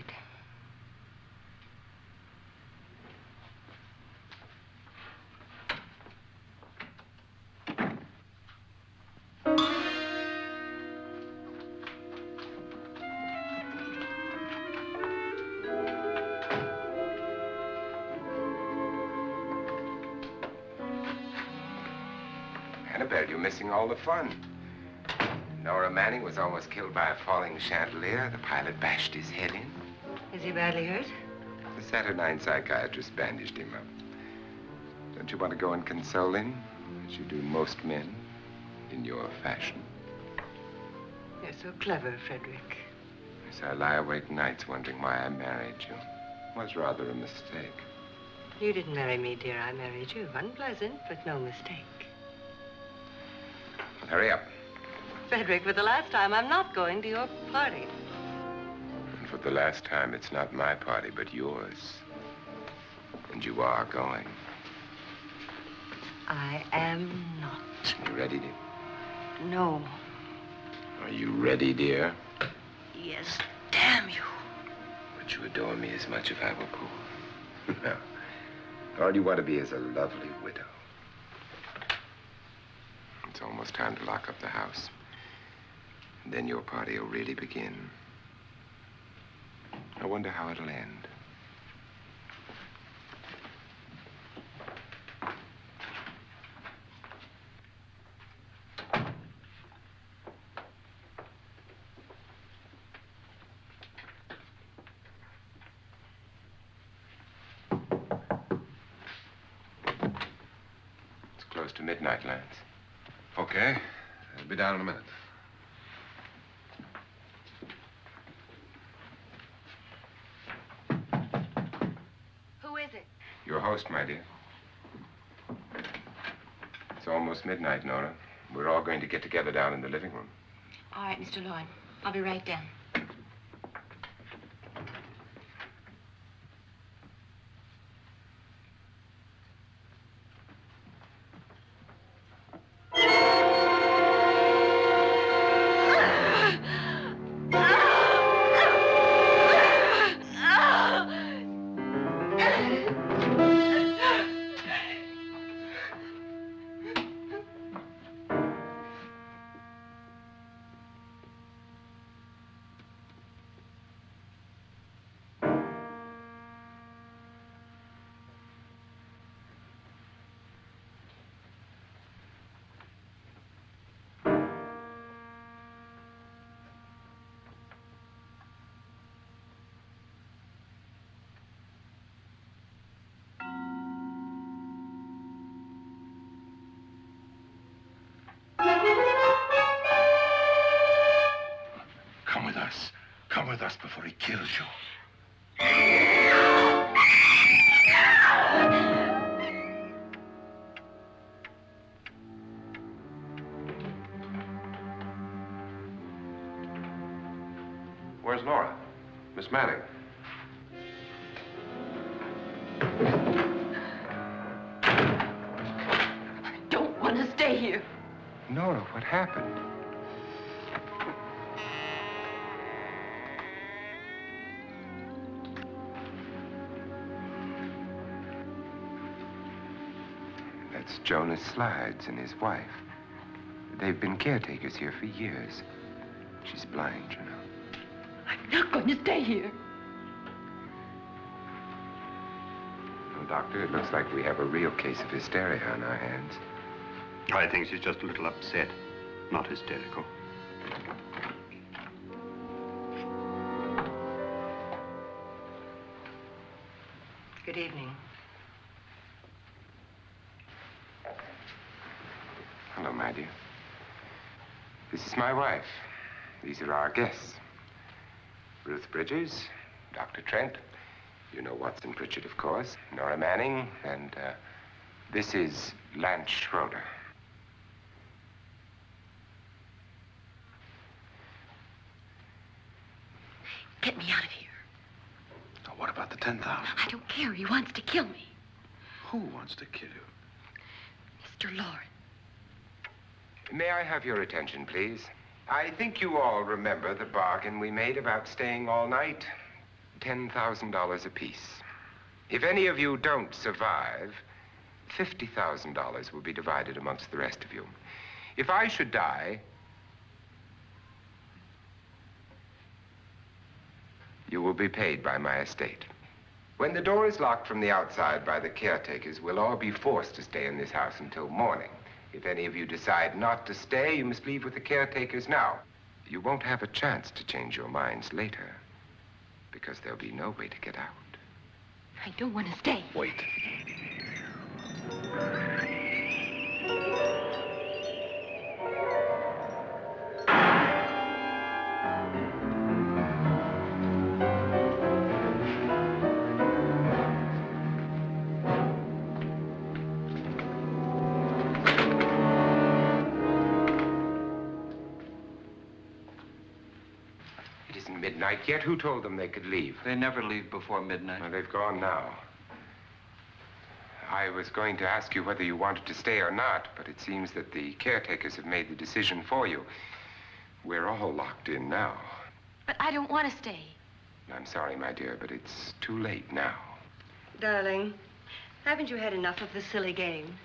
Annabelle, you're missing all the fun. Nora Manning was almost killed by a falling chandelier. The pilot bashed his head in. Is he badly hurt? The Saturnine psychiatrist bandaged him up. Don't you want to go and console him, as you do most men, in your fashion? You're so clever, Frederick. Yes, I lie awake nights wondering why I married you. It was rather a mistake. You didn't marry me, dear. I married you. Unpleasant, but no mistake. Hurry up. Frederick, for the last time, I'm not going to your party. And for the last time, it's not my party, but yours. And you are going. I am not. You ready, dear? No. Are you ready, dear? Yes, damn you. Would you adore me as much if I were poor? No. All you want to be is a lovely widow. It's almost time to lock up the house. And then your party will really begin. I wonder how it'll end. midnight, Lance. Okay. I'll be down in a minute. Who is it? Your host, my dear. It's almost midnight, Nora. We're all going to get together down in the living room. All right, Mr. Lloyd. I'll be right down. Come with us. Come with us before he kills you. Where's Nora? Miss Manning. I don't want to stay here. Nora, what happened? That's Jonas Slides and his wife. They've been caretakers here for years. She's blind, you know. I'm not going to stay here. Well, Doctor, it looks like we have a real case of hysteria on our hands. I think she's just a little upset, not hysterical. Good evening. Hello, my dear. This is my wife. These are our guests. Ruth Bridges, Dr. Trent. You know Watson Pritchard, of course. Nora Manning, and this is Lance Schroeder. Get me out of here. Now, what about the 10,000? I don't care. He wants to kill me. Who wants to kill you? Mr. Lawrence. May I have your attention, please? I think you all remember the bargain we made about staying all night. $10,000 apiece. If any of you don't survive, $50,000 will be divided amongst the rest of you. If I should die, you will be paid by my estate. When the door is locked from the outside by the caretakers, we'll all be forced to stay in this house until morning. If any of you decide not to stay, you must leave with the caretakers now. You won't have a chance to change your minds later, because there'll be no way to get out. I don't want to stay. Wait. Midnight yet? Who told them they could leave? They never leave before midnight. Well, they've gone now. I was going to ask you whether you wanted to stay or not, but it seems that the caretakers have made the decision for you. We're all locked in now. But I don't want to stay. I'm sorry, my dear, but it's too late now. Darling, haven't you had enough of this silly game?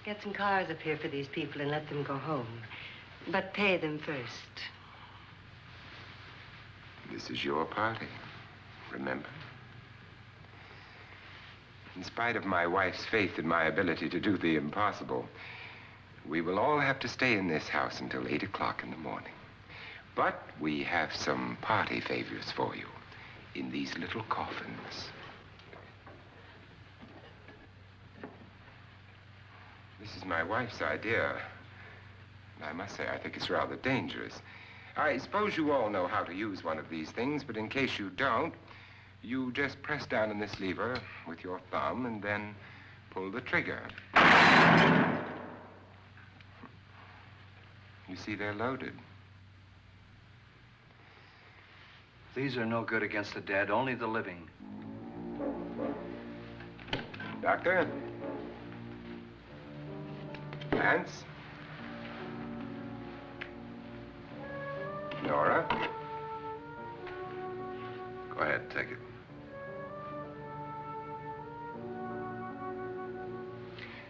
Get some cars up here for these people and let them go home. But pay them first. This is your party, remember? In spite of my wife's faith in my ability to do the impossible, we will all have to stay in this house until 8 o'clock in the morning. But we have some party favors for you in these little coffins. This is my wife's idea. And I must say, I think it's rather dangerous. I suppose you all know how to use one of these things, but in case you don't, you just press down on this lever with your thumb and then pull the trigger. You see, they're loaded. These are no good against the dead, only the living. Doctor? Lance? Nora? Go ahead, take it.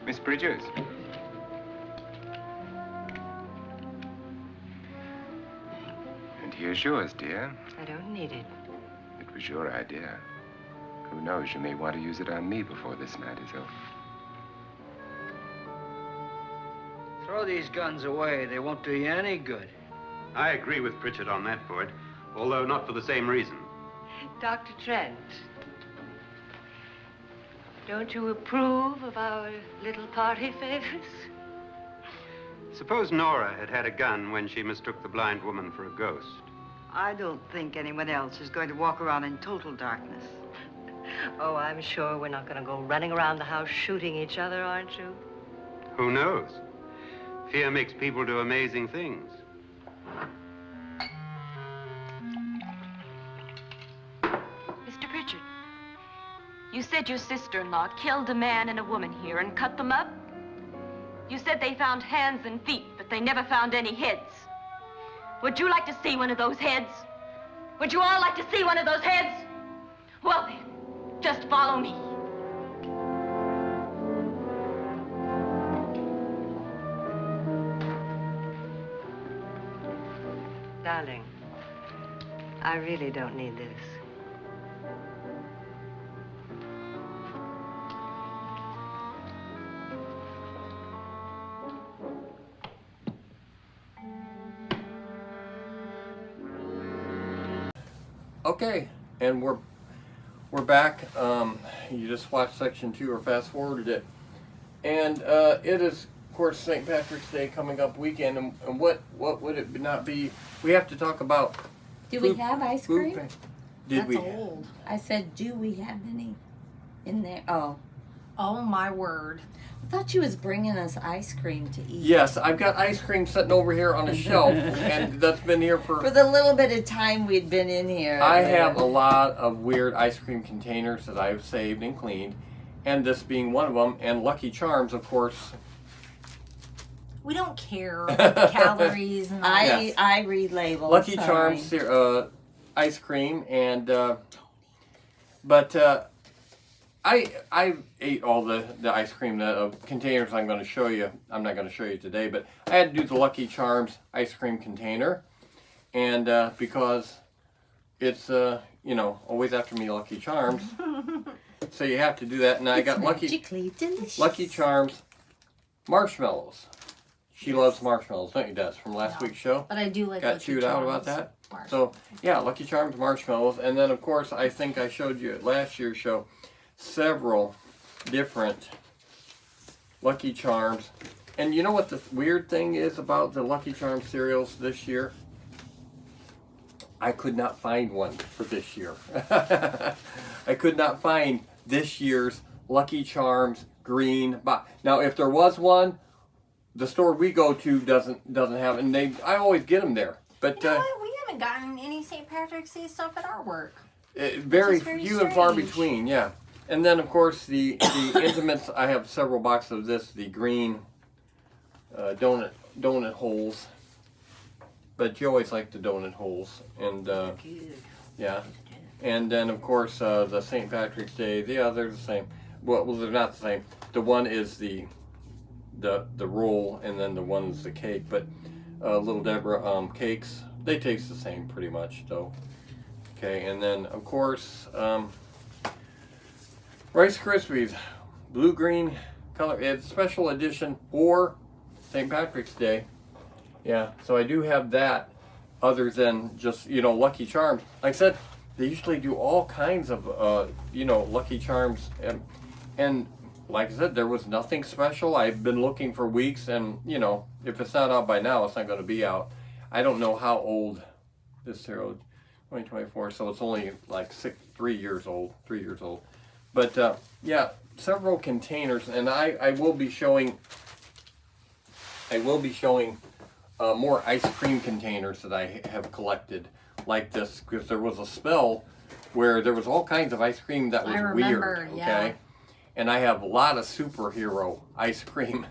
Miss Bridges? And here's yours, dear. I don't need it. It was your idea. Who knows, you may want to use it on me before this night is over. Throw these guns away. They won't do you any good. I agree with Pritchard on that point, although not for the same reason. Dr. Trent, don't you approve of our little party favors? Suppose Nora had had a gun when she mistook the blind woman for a ghost. I don't think anyone else is going to walk around in total darkness. Oh, I'm sure we're not going to go running around the house shooting each other, aren't you? Who knows? Fear makes people do amazing things. Mr. Pritchard, you said your sister-in-law killed a man and a woman here and cut them up? You said they found hands and feet, but they never found any heads. Would you like to see one of those heads? Would you all like to see one of those heads? Well, then, just follow me. Darling, I really don't need this. Okay, and we're back. You just watched section 2 or fast forwarded it, and it is, of course, St. Patrick's Day coming up weekend. And what would it not be? We have to talk about. Do we have ice cream? Did That's we? old. I said, do we have any in there? Oh. Oh my word. I thought you was bringing us ice cream to eat. Yes, I've got ice cream sitting over here on a shelf, and that's been here For the little bit of time we'd been in here. I have a lot of weird ice cream containers that I've saved and cleaned, and this being one of them, and Lucky Charms, of course. We don't care about calories and all that. Yes. I read labels. Lucky sorry. Charms ice cream, and I ate all the ice cream containers I'm going to show you. I'm not going to show you today, but I had to do the Lucky Charms ice cream container, and because it's always after me Lucky Charms, so you have to do that. And I got Lucky Charms marshmallows. She loves marshmallows, don't you, Des? From last week's show. But I do like got Lucky chewed out Charms about that. marshmallows. So yeah, Lucky Charms marshmallows, and then of course I think I showed you at last year's show several different Lucky Charms. And you know what the weird thing is about the Lucky Charms cereals this year? I could not find one for this year. I could not find this year's Lucky Charms green box. Now, if there was one, the store we go to doesn't have it, and I always get them there. But you know what? We haven't gotten any St. Patrick's Day stuff at our work. Very few and far between, yeah. And then, of course, the Intimates, I have several boxes of this, the green donut holes. But you always like the donut holes. And, yeah. And then, of course, the St. Patrick's Day, they're the same. Well, they're not the same. The one is the roll, and then the one is the cake. But Little Deborah cakes, they taste the same pretty much, though. Okay, and then, of course, Rice Krispies, blue-green color. It's special edition for St. Patrick's Day. Yeah, so I do have that other than just, Lucky Charms. Like I said, they usually do all kinds of, Lucky Charms. And like I said, there was nothing special. I've been looking for weeks, and you know, if it's not out by now, it's not going to be out. I don't know how old this serial, 2024, so it's only like 3 years old. But yeah, several containers, and I will be showing. More ice cream containers that I have collected like this, because there was a spell where there was all kinds of ice cream that was weird. Okay. Yeah. And I have a lot of superhero ice cream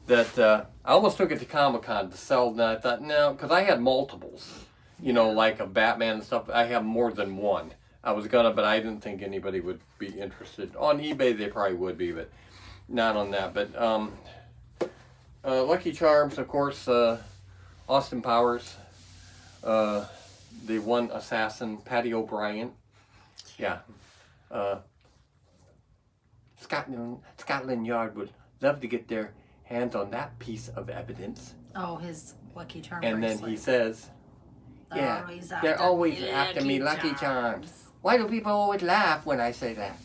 that I almost took it to Comic-Con to sell, and I thought, no, because I had multiples, you know, like a Batman and stuff. I have more than one. I was gonna, but I didn't think anybody would be interested. On eBay, they probably would be, but not on that. But Lucky Charms, of course, Austin Powers, the one assassin, Patty O'Brien. Yeah. Scotland Yard would love to get their hands on that piece of evidence. Oh, his Lucky Charm And bracelet. then he says, yeah, they're always after me, Lucky Charms. Why do people always laugh when I say that?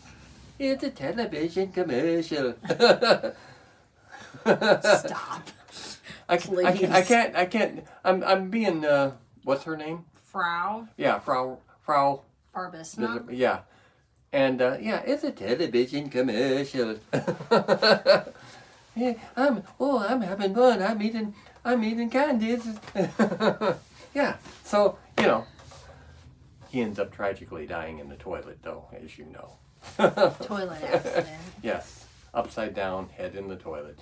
It's a television commercial. Stop. I can't. I'm being, what's her name? Frau Yeah, Frau. Barbisna. Yeah. And, yeah, it's a television commercial. Yeah, I'm having fun. I'm eating candies. Yeah, so, you know, he ends up tragically dying in the toilet, though, as you know. Toilet accident. Yes, upside down, head in the toilet.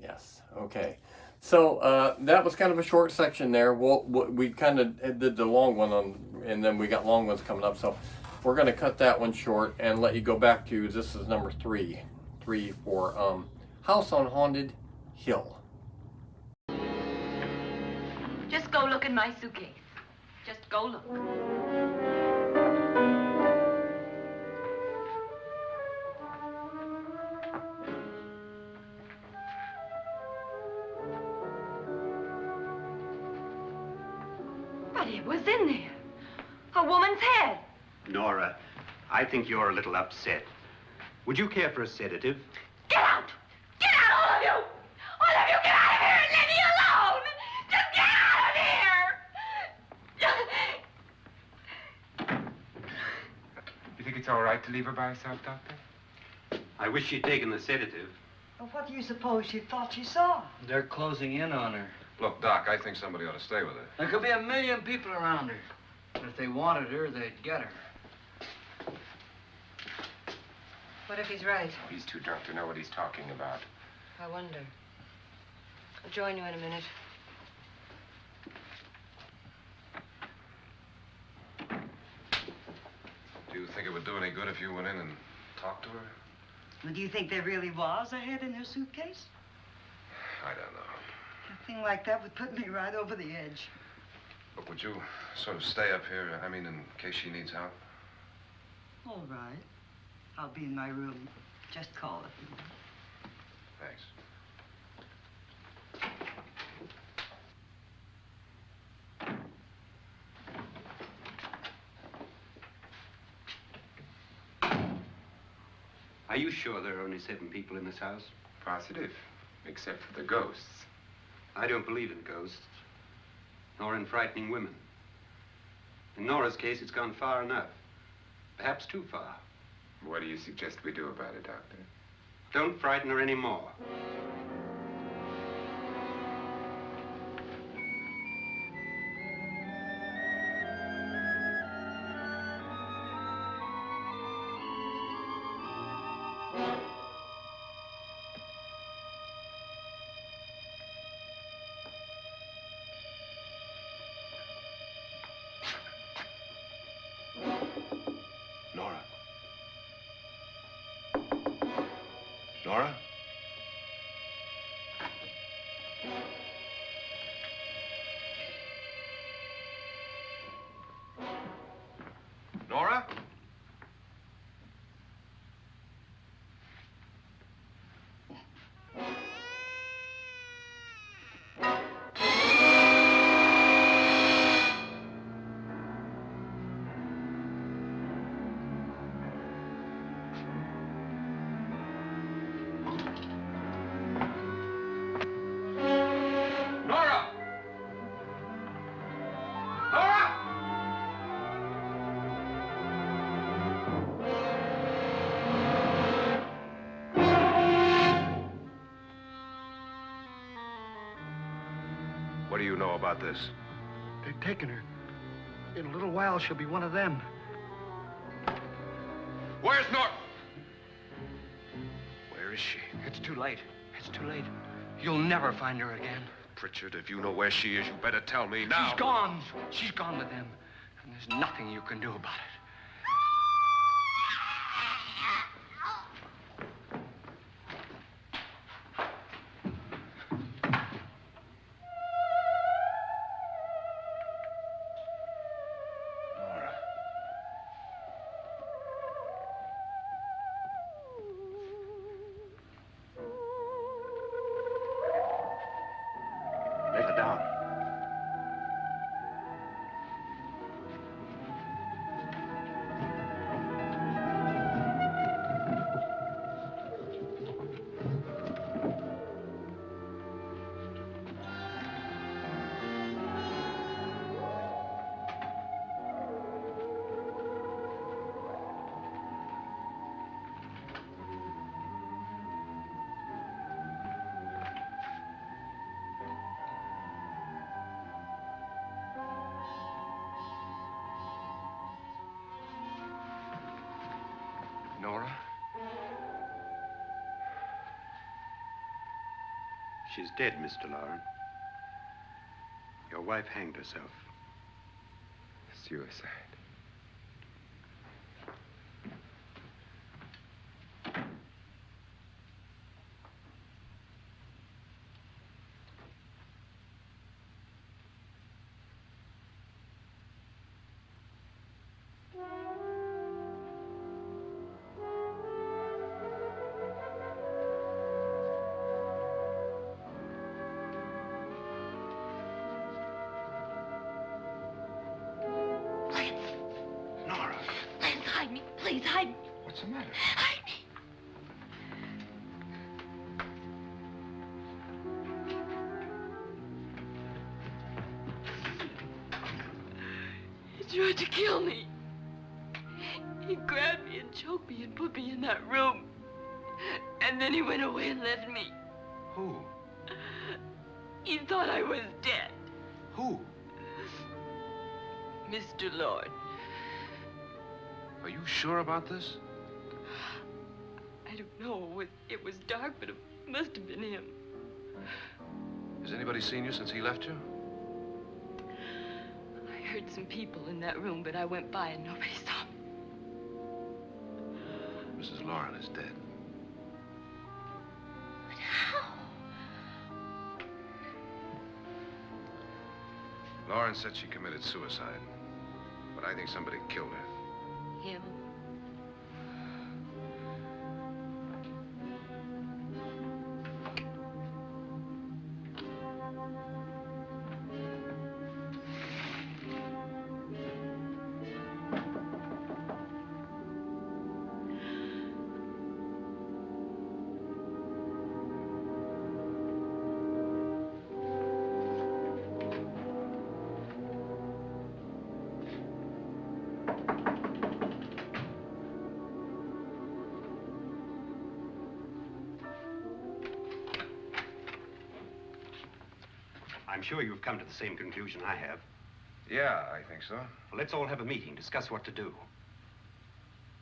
Yes, okay. So that was kind of a short section there. We kind of did the long one and then we got long ones coming up. So we're going to cut that one short and let you go back to, this is number three for House on Haunted Hill. Just go look in my suitcase. Just go look. But it was in there. A woman's head. Nora, I think you're a little upset. Would you care for a sedative? Get out! Get out, all of you! All of you, get out of here and leave me alone! Just get out of here! You think it's all right to leave her by herself, Doctor? I wish she'd taken the sedative. Well, what do you suppose she thought she saw? They're closing in on her. Look, Doc, I think somebody ought to stay with her. There could be 1 million people around her. But if they wanted her, they'd get her. What if he's right? He's too drunk to know what he's talking about. I wonder. I'll join you in a minute. Do you think it would do any good if you went in and talked to her? Well, do you think there really was a head in her suitcase? I don't know. A thing like that would put me right over the edge. But would you sort of stay up here, I mean, in case she needs help? All right. I'll be in my room. Just call if you want. Thanks. Are you sure there are only 7 people in this house? Positive, except for the ghosts. I don't believe in ghosts, nor in frightening women. In Nora's case, it's gone far enough. Perhaps too far. What do you suggest we do about it, Doctor? Don't frighten her anymore. Nora? Nora? Nora? know about this? They've taken her. In a little while, she'll be one of them. Where's Norton? Where is she? It's too late. It's too late. You'll never find her again. Pritchard, if you know where she is, you better tell me now. She's gone. She's gone with them. And there's nothing you can do about it. Let her down. Nora? She's dead, Mr. Lauren. Your wife hanged herself. Suicide. Lance, hide me. Please, hide me. What's the matter? Hide me. He tried to kill me. He grabbed me and choked me and put me in that room. And then he went away and left me. Who? He thought I was dead. Who? Mr. Lord. Are you sure about this? I don't know. It was dark, but it must have been him. Has anybody seen you since he left you? I heard some people in that room, but I went by and nobody saw me. Mrs. Lauren is dead. But how? Lauren said she committed suicide, but I think somebody killed her. Him? I'm sure you've come to the same conclusion I have. Yeah, I think so. Well, let's all have a meeting, discuss what to do.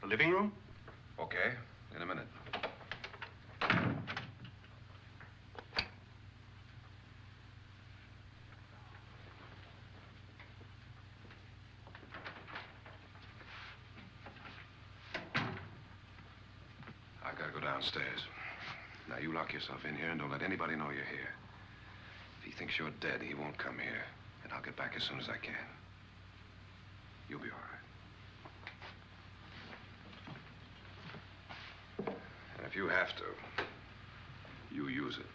The living room? Okay, in a minute. I've got to go downstairs. Now, you lock yourself in here and don't let anybody know you're here. If he thinks you're dead, he won't come here. And I'll get back as soon as I can. You'll be all right. And if you have to, you use it.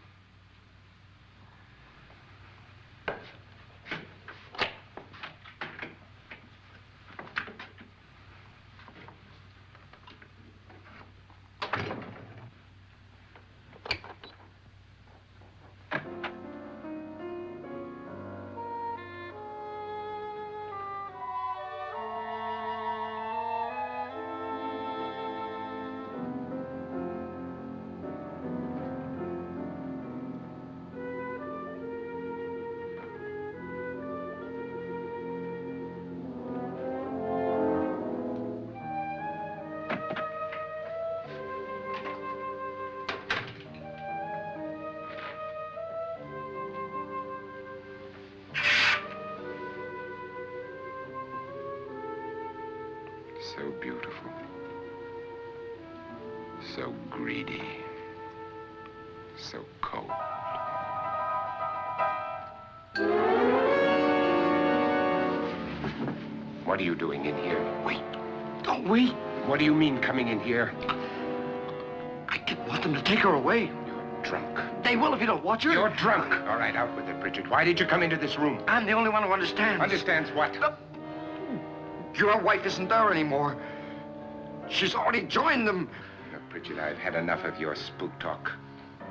So beautiful. So greedy. So cold. What are you doing in here? Wait. Don't wait. What do you mean coming in here? I didn't want them to take her away. You're drunk. They will if you don't watch her. You're drunk. All right, out with it, Bridget. Why did you come into this room? I'm the only one who understands. Understands what? Your wife isn't there anymore. She's already joined them. Look, Bridget, I've had enough of your spook talk.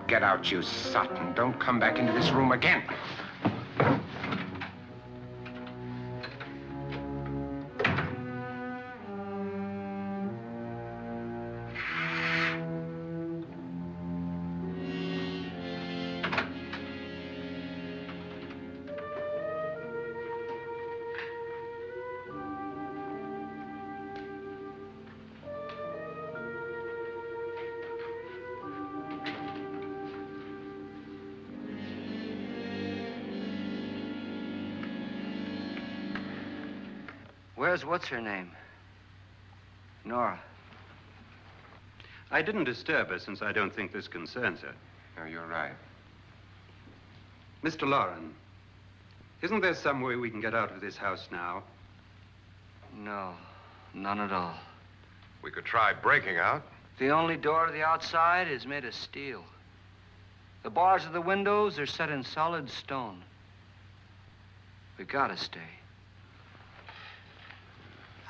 Get out, you sot, and don't come back into this room again. Where's what's-her-name? Nora. I didn't disturb her since I don't think this concerns her. No, you're right. Mr. Loren, isn't there some way we can get out of this house now? No, none at all. We could try breaking out. The only door to the outside is made of steel. The bars of the windows are set in solid stone. We gotta stay.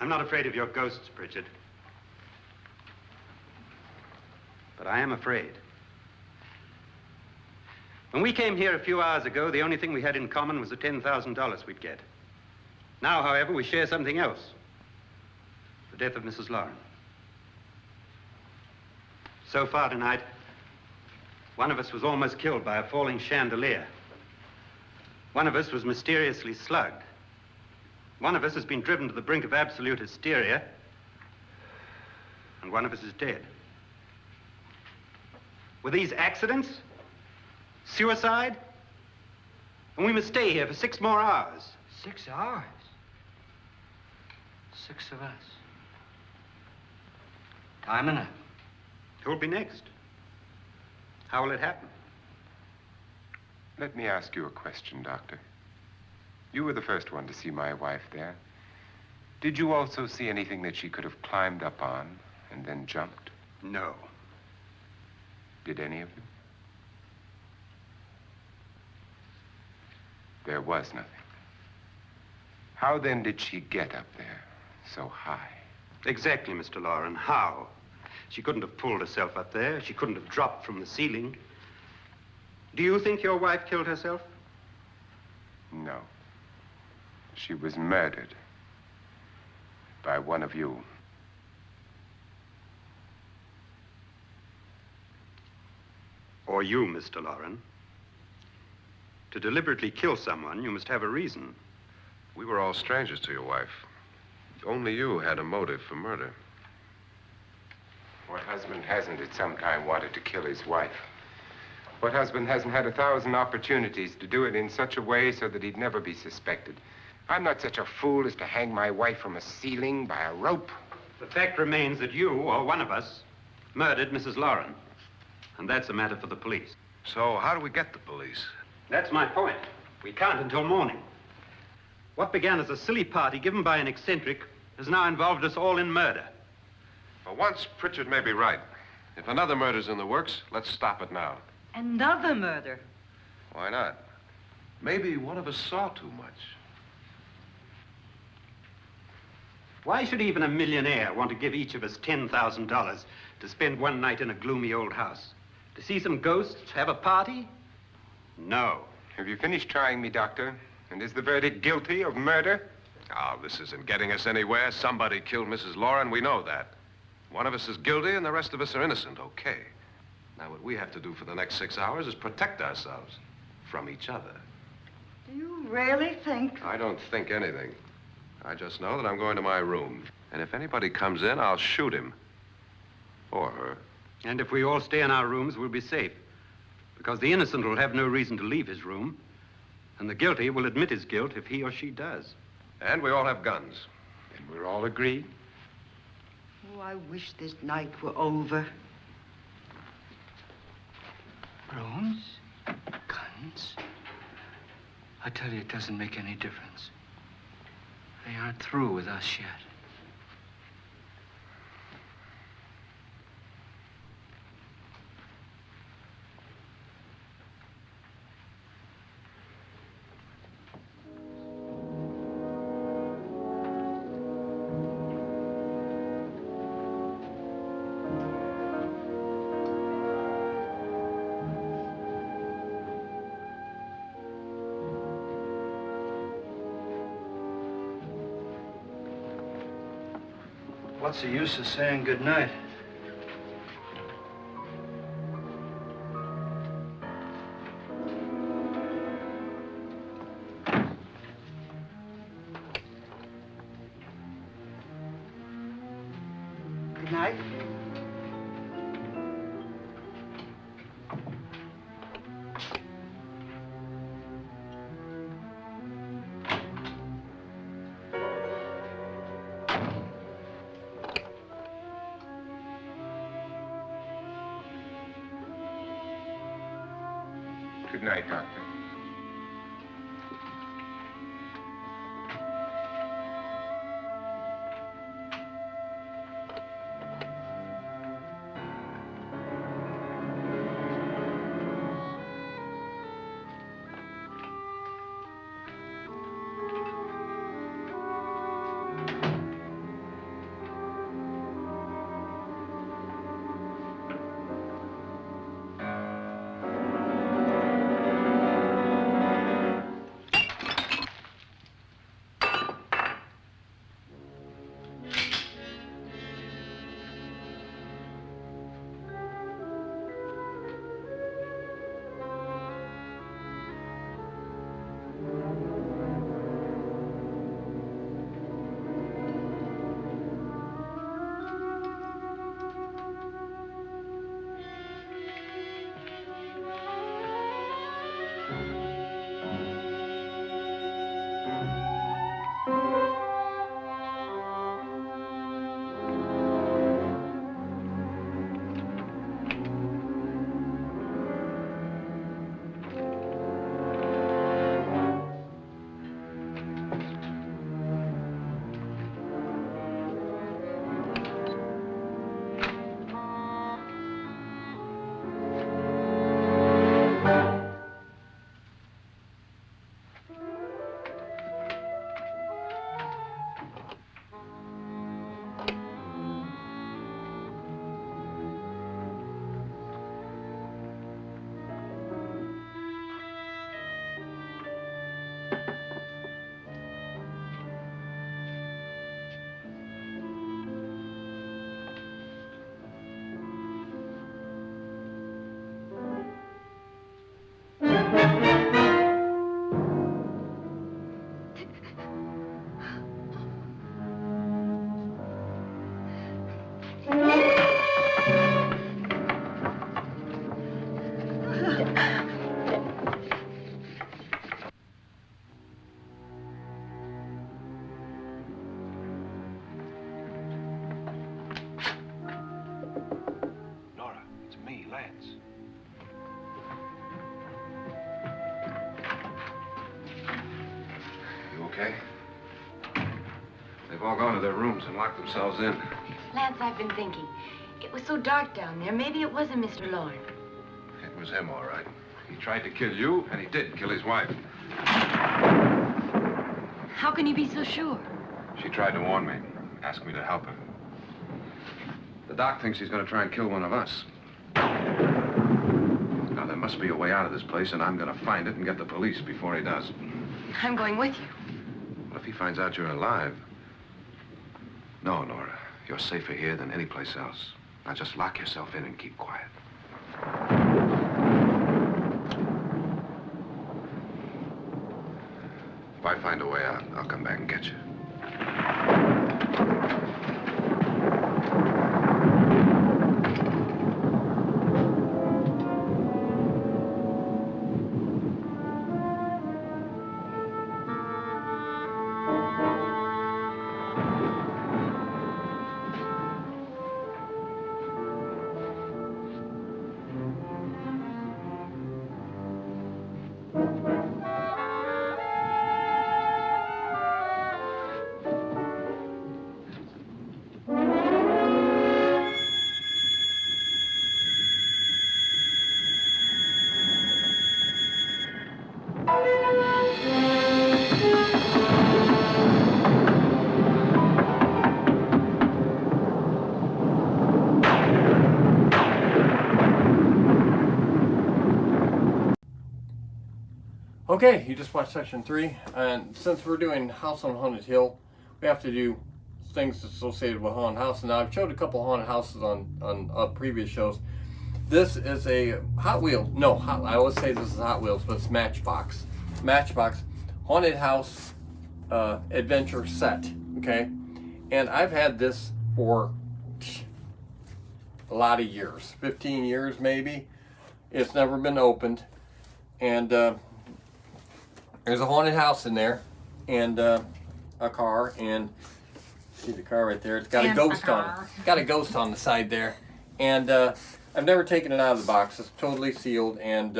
I'm not afraid of your ghosts, Pritchard. But I am afraid. When we came here a few hours ago, the only thing we had in common was the $10,000 we'd get. Now, however, we share something else. The death of Mrs. Loren. So far tonight, one of us was almost killed by a falling chandelier. One of us was mysteriously slugged. One of us has been driven to the brink of absolute hysteria, and one of us is dead. Were these accidents? Suicide? And we must stay here for 6 more hours. 6 hours? 6 of us. Time enough. Who'll be next? How will it happen? Let me ask you a question, Doctor. You were the first one to see my wife there. Did you also see anything that she could have climbed up on and then jumped? No. Did any of you? There was nothing. How then did she get up there so high? Exactly, Mr. Loren. How? She couldn't have pulled herself up there. She couldn't have dropped from the ceiling. Do you think your wife killed herself? No. She was murdered by one of you. Or you, Mr. Loren. To deliberately kill someone, you must have a reason. We were all strangers to your wife. Only you had a motive for murder. What husband hasn't at some time wanted to kill his wife? What husband hasn't had 1,000 opportunities to do it in such a way so that he'd never be suspected? I'm not such a fool as to hang my wife from a ceiling by a rope. The fact remains that you, or one of us, murdered Mrs. Loren. And that's a matter for the police. So how do we get the police? That's my point. We can't until morning. What began as a silly party given by an eccentric has now involved us all in murder. For once, Pritchard may be right. If another murder's in the works, let's stop it now. Another murder? Why not? Maybe one of us saw too much. Why should even a millionaire want to give each of us $10,000 to spend one night in a gloomy old house? To see some ghosts, have a party? No. Have you finished trying me, Doctor? And is the verdict guilty of murder? Oh, this isn't getting us anywhere. Somebody killed Mrs. Loren, we know that. One of us is guilty and the rest of us are innocent, okay. Now, what we have to do for the next 6 hours is protect ourselves from each other. Do you really think? I don't think anything. I just know that I'm going to my room. And if anybody comes in, I'll shoot him. Or her. And if we all stay in our rooms, we'll be safe. Because the innocent will have no reason to leave his room. And the guilty will admit his guilt if he or she does. And we all have guns. And we're all agreed? I wish this night were over. Brooms? Guns? I tell you, it doesn't make any difference. They aren't through with us yet. What's the use of saying goodnight? Good night. Good night, Doctor. Okay? They've all gone to their rooms and locked themselves in. Lance, I've been thinking. It was so dark down there. Maybe it wasn't Mr. Lorne. It was him, all right. He tried to kill you, and he did kill his wife. How can you be so sure? She tried to warn me, asked me to help her. The doc thinks he's going to try and kill one of us. Now, there must be a way out of this place, and I'm going to find it and get the police before he does. I'm going with you. What if he finds out you're alive? No, Nora. You're safer here than any place else. Now, just lock yourself in and keep quiet. If I find a way out, I'll come back and get you. Okay, you just watched section 3, and since we're doing House on Haunted Hill, we have to do things associated with haunted house. Now I've showed a couple haunted houses on previous shows. This is a Hot Wheels. No, I always say this is Hot Wheels, but it's Matchbox. Matchbox haunted house adventure set. Okay, and I've had this for a lot of years, 15 years maybe. It's never been opened, and there's a haunted house in there, and a car, and see the car right there. It's got a ghost on it. It's got a ghost on the side there, and I've never taken it out of the box. It's totally sealed, and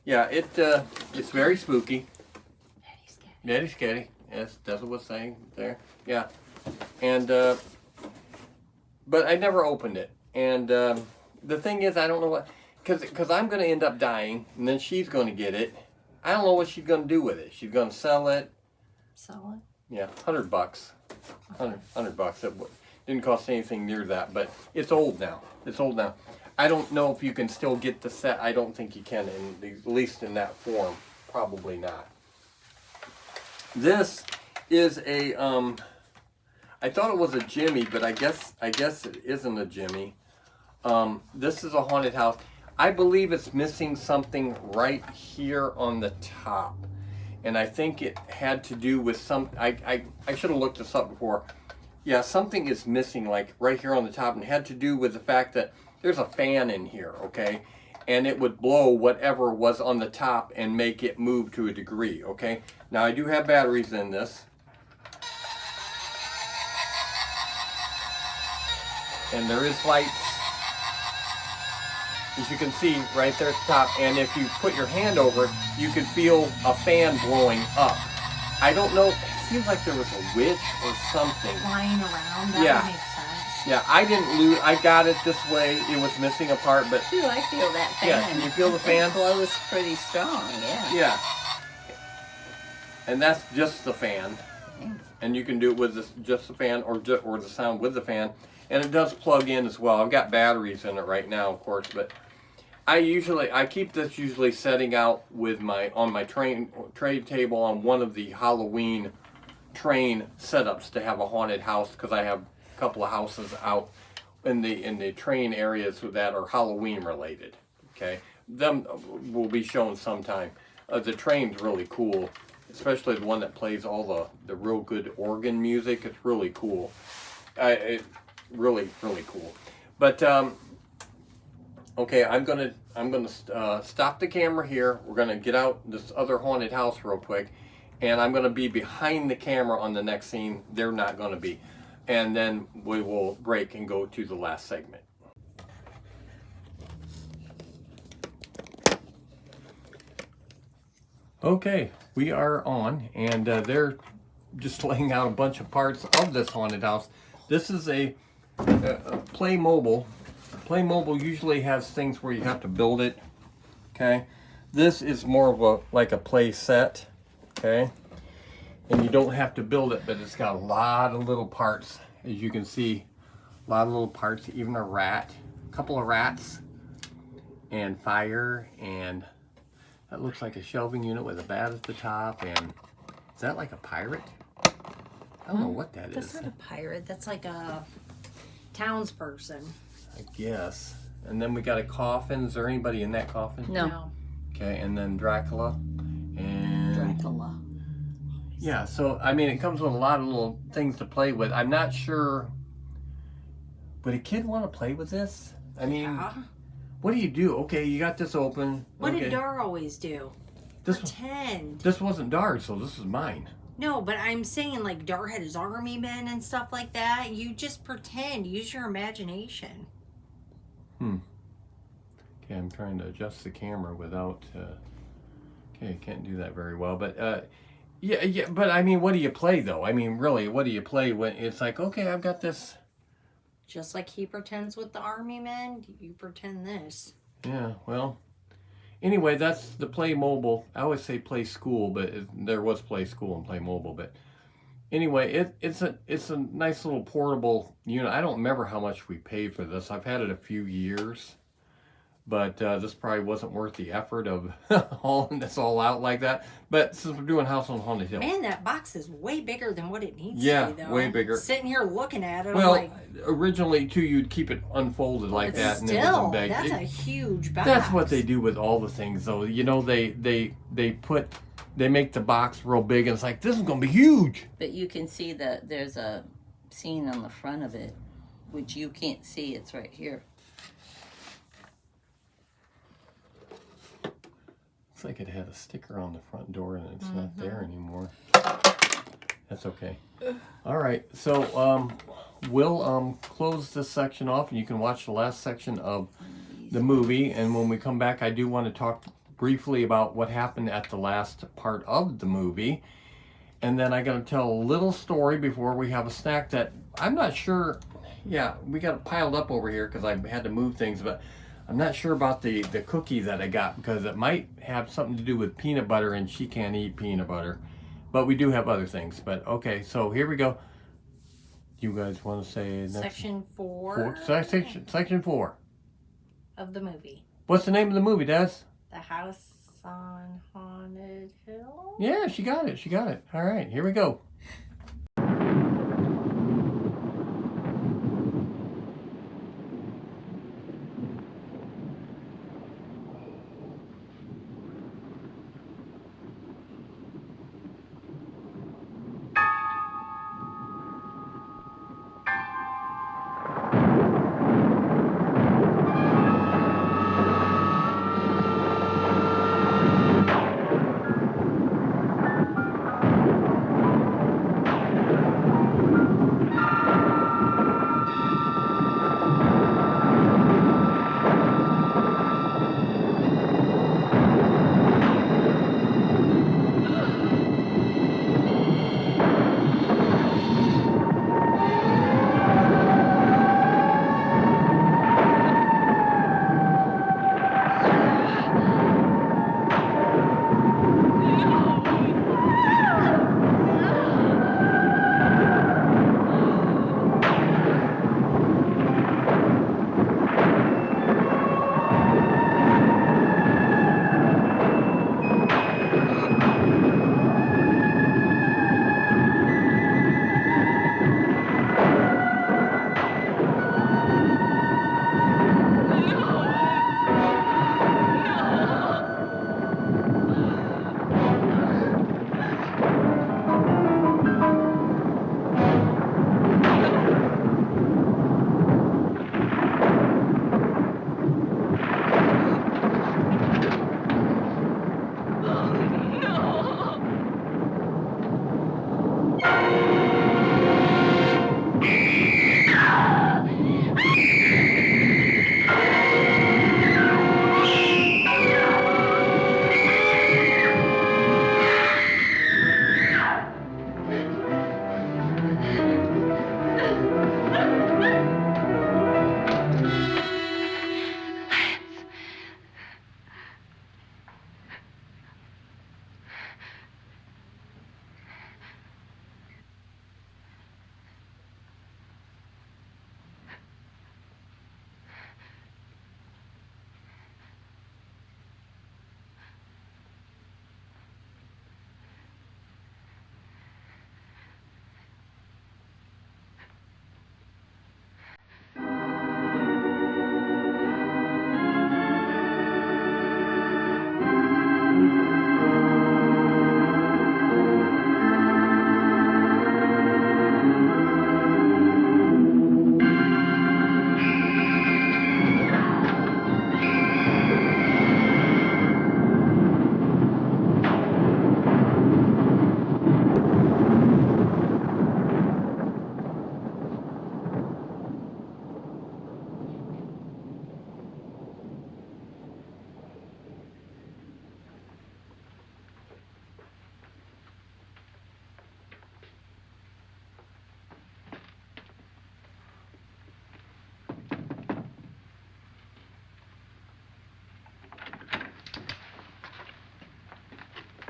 yeah, it's very spooky. Very scary. Yes, that's what it's saying there. Yeah, and but I never opened it, and the thing is, I don't know what, because I'm going to end up dying, and then she's going to get it. I don't know what she's going to do with it. She's going to sell it. Sell it? Yeah, $100. $100. It didn't cost anything near that, but it's old now. It's old now. I don't know if you can still get the set. I don't think you can, at least in that form. Probably not. This is a, I thought it was a Jimmy, but I guess it isn't a Jimmy. This is a haunted house. I believe it's missing something right here on the top. And I think it had to do with some, I should have looked this up before. Yeah, something is missing like right here on the top, and it had to do with the fact that there's a fan in here, okay? And it would blow whatever was on the top and make it move to a degree, okay? Now I do have batteries in this. And there is lights, as you can see right there at the top, and if you put your hand over it, you can feel a fan blowing up. I don't know, it seems like there was a witch or something. Flying around, that yeah. would make sense. Yeah, I didn't lose, I got it this way, it was missing a part, but... Ooh, I feel that fan. Yeah, can you feel the fan? It blows pretty strong, yeah. Yeah. And that's just the fan. And you can do it with this, just the fan or the sound with the fan. And it does plug in as well. I've got batteries in it right now, of course, but I keep this usually setting out with on my trade table on one of the Halloween train setups to have a haunted house, because I have a couple of houses out in the train areas that are Halloween related. Okay, them will be shown sometime. The train's really cool, especially the one that plays all the real good organ music. It's really cool. Really cool. But okay, I'm gonna stop the camera here. We're gonna get out this other haunted house real quick, and I'm gonna be behind the camera on the next scene. They're not gonna be, and then we will break and go to the last segment. Okay, we are on, and they're just laying out a bunch of parts of this haunted house. This is a Playmobil. Playmobil usually has things where you have to build it. Okay, this is more of like a play set. Okay, and you don't have to build it, but it's got a lot of little parts, as you can see. A lot of little parts, even a rat, a couple of rats, and fire, and that looks like a shelving unit with a bat at the top. And is that like a pirate? I don't know what that is. That's not a pirate. That's like a townsperson. I guess. And then we got a coffin. Is there anybody in that coffin? No. Okay, and then Dracula. And Dracula. yeah, so I mean, it comes with a lot of little things to play with. I'm not sure. Would a kid want to play with this? I mean, Yeah. what do you do? Okay, you got this open. What okay. did Dar always do? Pretend. This wasn't Dar's, so this is mine. No, but I'm saying like Dar had his army men and stuff like that. You just pretend. Use your imagination. Okay, I'm trying to adjust the camera without... okay, I can't do that very well, but... yeah, but I mean, what do you play, though? I mean, really, what do you play when it's like, okay, I've got this... Just like he pretends with the army men, you pretend this. Yeah, well... Anyway, that's the Playmobil. I always say Play School, but there was Play School and Playmobil, but... Anyway, it's a nice little portable unit. I don't remember how much we paid for this. I've had it a few years. But this probably wasn't worth the effort of hauling this all out like that. But since we're doing House on Haunted Hill. Man, that box is way bigger than what it needs yeah, to be, though. way bigger. Sitting here looking at it, Well, I'm like, originally, too, you'd keep it unfolded like that. And then it was in still, bags. that's a huge box. That's what they do with all the things, though. You know, they make the box real big, and it's like, this is going to be huge. But you can see that there's a scene on the front of it, which you can't see. It's right here. Looks like it had a sticker on the front door, and it's not there anymore. That's okay. All right, so we'll close this section off, and you can watch the last section of the movie. And when we come back, I do want to talk briefly about what happened at the last part of the movie. And then I got to tell a little story before we have a snack that I'm not sure. Yeah, we got it piled up over here because I had to move things, but I'm not sure about the cookie that I got because it might have something to do with peanut butter, and she can't eat peanut butter. But we do have other things. But okay, so here we go. You guys want to say next? Section 4. Section 4 of the movie. What's the name of the movie, Des? The House on Haunted Hill? Yeah, she got it. She got it. All right, here we go.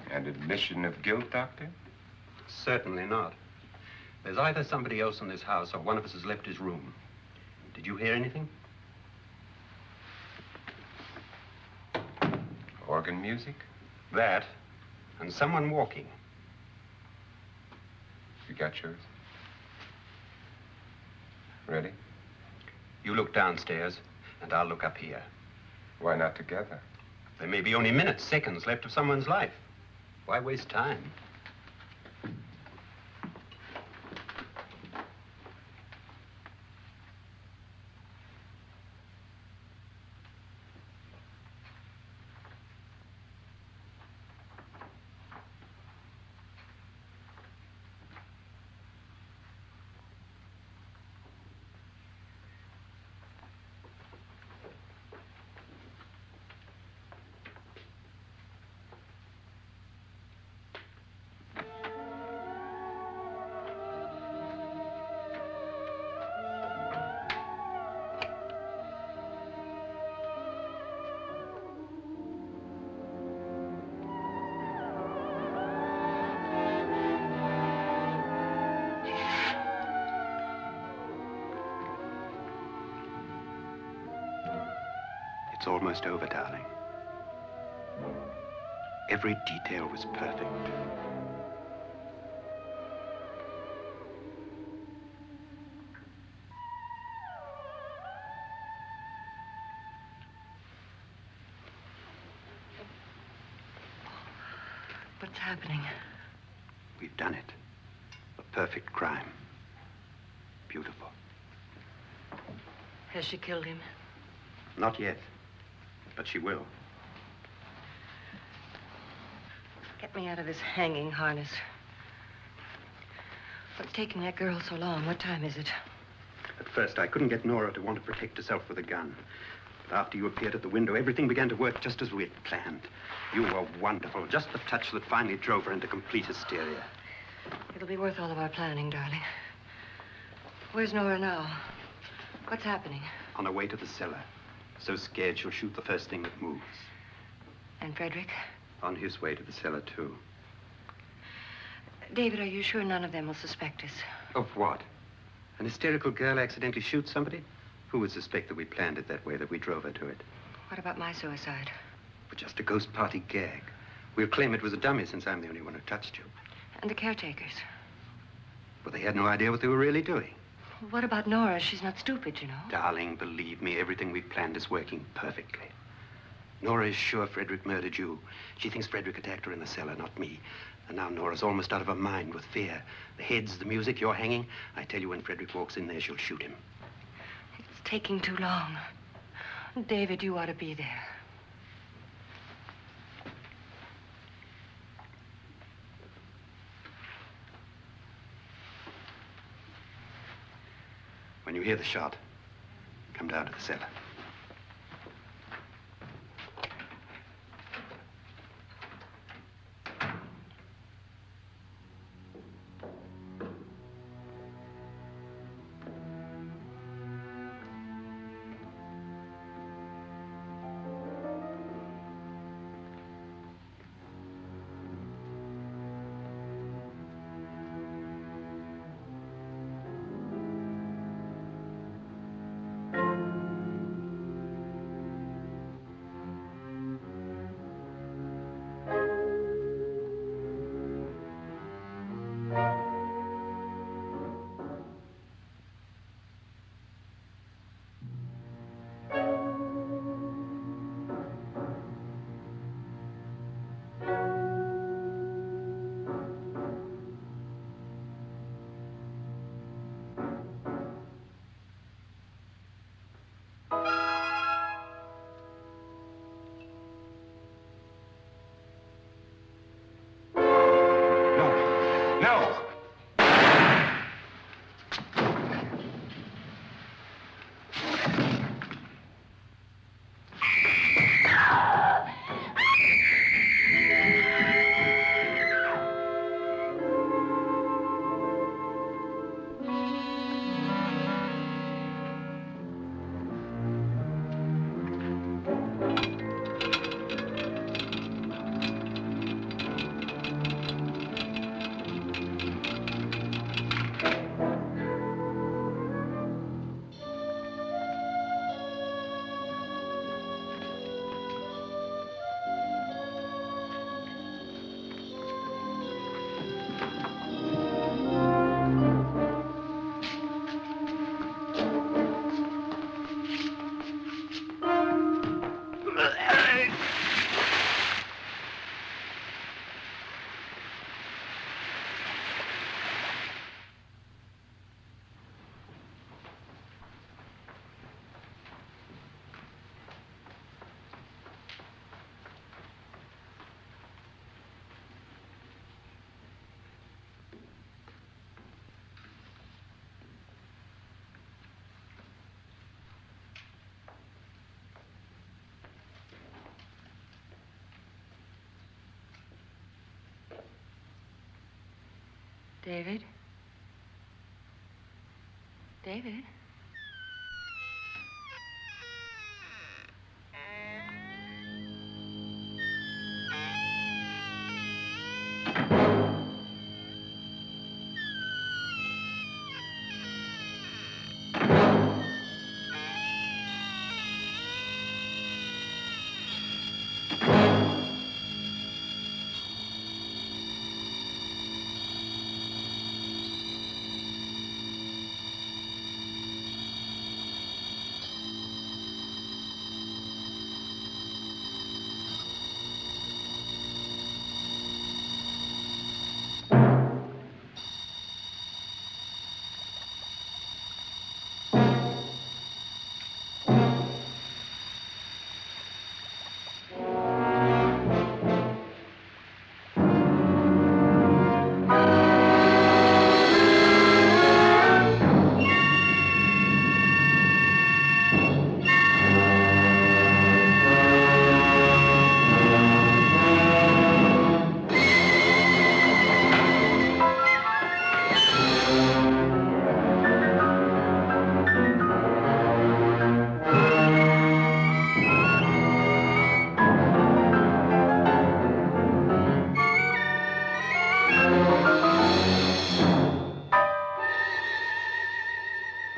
An admission of guilt, Doctor? Certainly not. There's either somebody else in this house or one of us has left his room. Did you hear anything? Organ music? That, and someone walking. You got yours? Ready? You look downstairs, and I'll look up here. Why not together? There may be only minutes, seconds left of someone's life. Why waste time? It's almost over, darling. Every detail was perfect. What's happening? We've done it. A perfect crime. Beautiful. Has she killed him? Not yet, but she will. Get me out of this hanging harness. What's taking that girl so long? What time is it? At first, I couldn't get Nora to want to protect herself with a gun. But after you appeared at the window, everything began to work just as we had planned. You were wonderful. Just the touch that finally drove her into complete hysteria. It'll be worth all of our planning, darling. Where's Nora now? What's happening? On her way to the cellar. So scared she'll shoot the first thing that moves. And Frederick? On his way to the cellar, too. David, are you sure none of them will suspect us? Of what? An hysterical girl accidentally shoots somebody? Who would suspect that we planned it that way, that we drove her to it? What about my suicide? But just a ghost party gag. We'll claim it was a dummy since I'm the only one who touched you. And the caretakers? But they had no idea what they were really doing. What about Nora? She's not stupid, you know. Darling, believe me, everything we've planned is working perfectly. Nora is sure Frederick murdered you. She thinks Frederick attacked her in the cellar, not me. And now Nora's almost out of her mind with fear. The heads, the music, you're hanging. I tell you, when Frederick walks in there, she'll shoot him. It's taking too long. David, you ought to be there. When you hear the shot, come down to the cellar. David? David?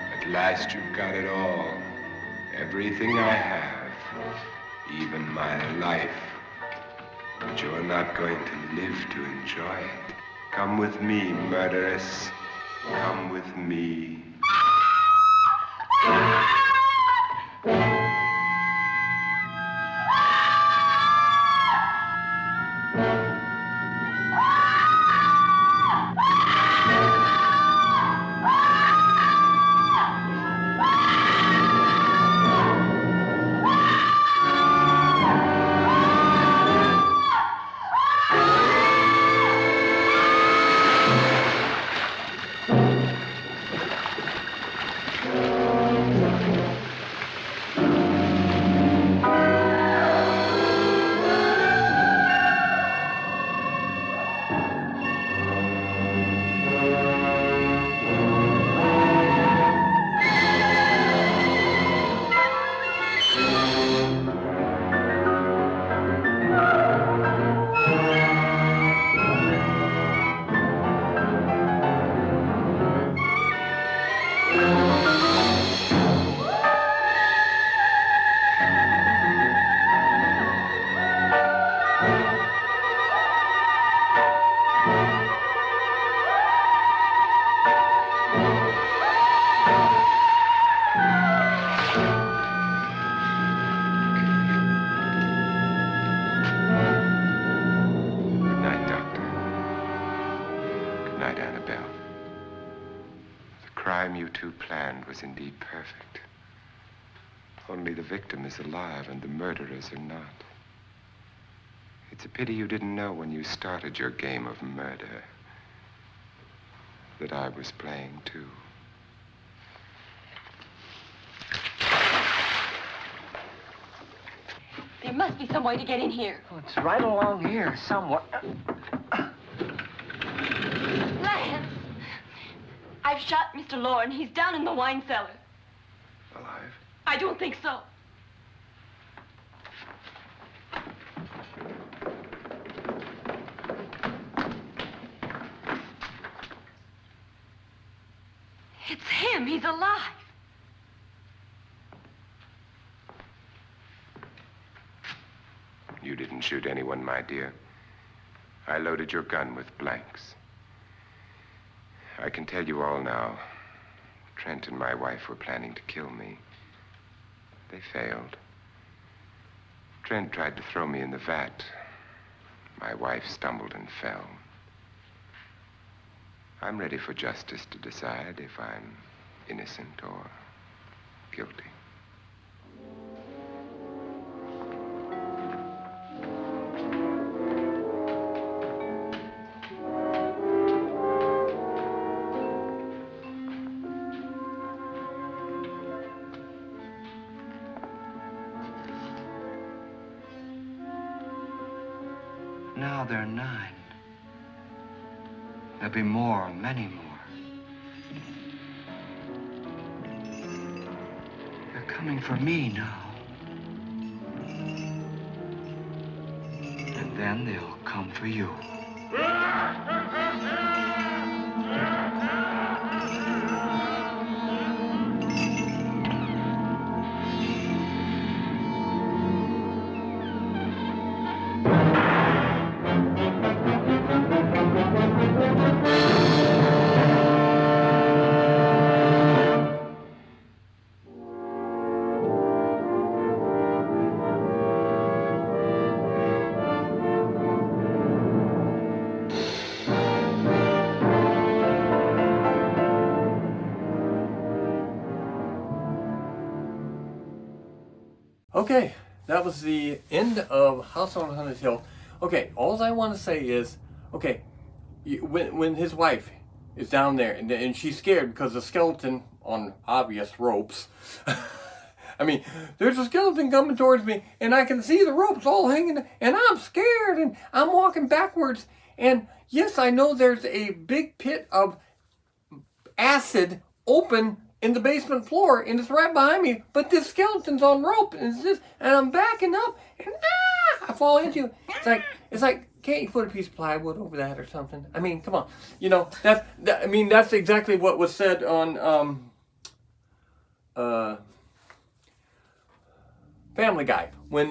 At last you've got it all. Everything I have. Even my life. But you're not going to live to enjoy it. Come with me, murderess. Come with me. Was indeed perfect. Only the victim is alive and the murderers are not. It's a pity you didn't know when you started your game of murder that I was playing too. There must be some way to get in here. Oh, it's right along here somewhere. Lance! I've shot Mr. Loren. He's down in the wine cellar. Alive? I don't think so. It's him. He's alive. You didn't shoot anyone, my dear. I loaded your gun with blanks. I can tell you all now. Trent and my wife were planning to kill me. They failed. Trent tried to throw me in the vat. My wife stumbled and fell. I'm ready for justice to decide if I'm innocent or guilty. Now they're 9. There'll be more, many more. They're coming for me now. And then they'll come for you. Okay, that was the end of House on Haunted Hill. Okay, all I want to say is, okay, when his wife is down there and she's scared because the skeleton on obvious ropes. I mean, there's a skeleton coming towards me and I can see the ropes all hanging and I'm scared and I'm walking backwards. And yes, I know there's a big pit of acid open in the basement floor and it's right behind me, but this skeleton's on rope and I'm backing up and I fall into it. It's like, can't you put a piece of plywood over that or something? I mean, come on. You know, that's exactly what was said on Family Guy. When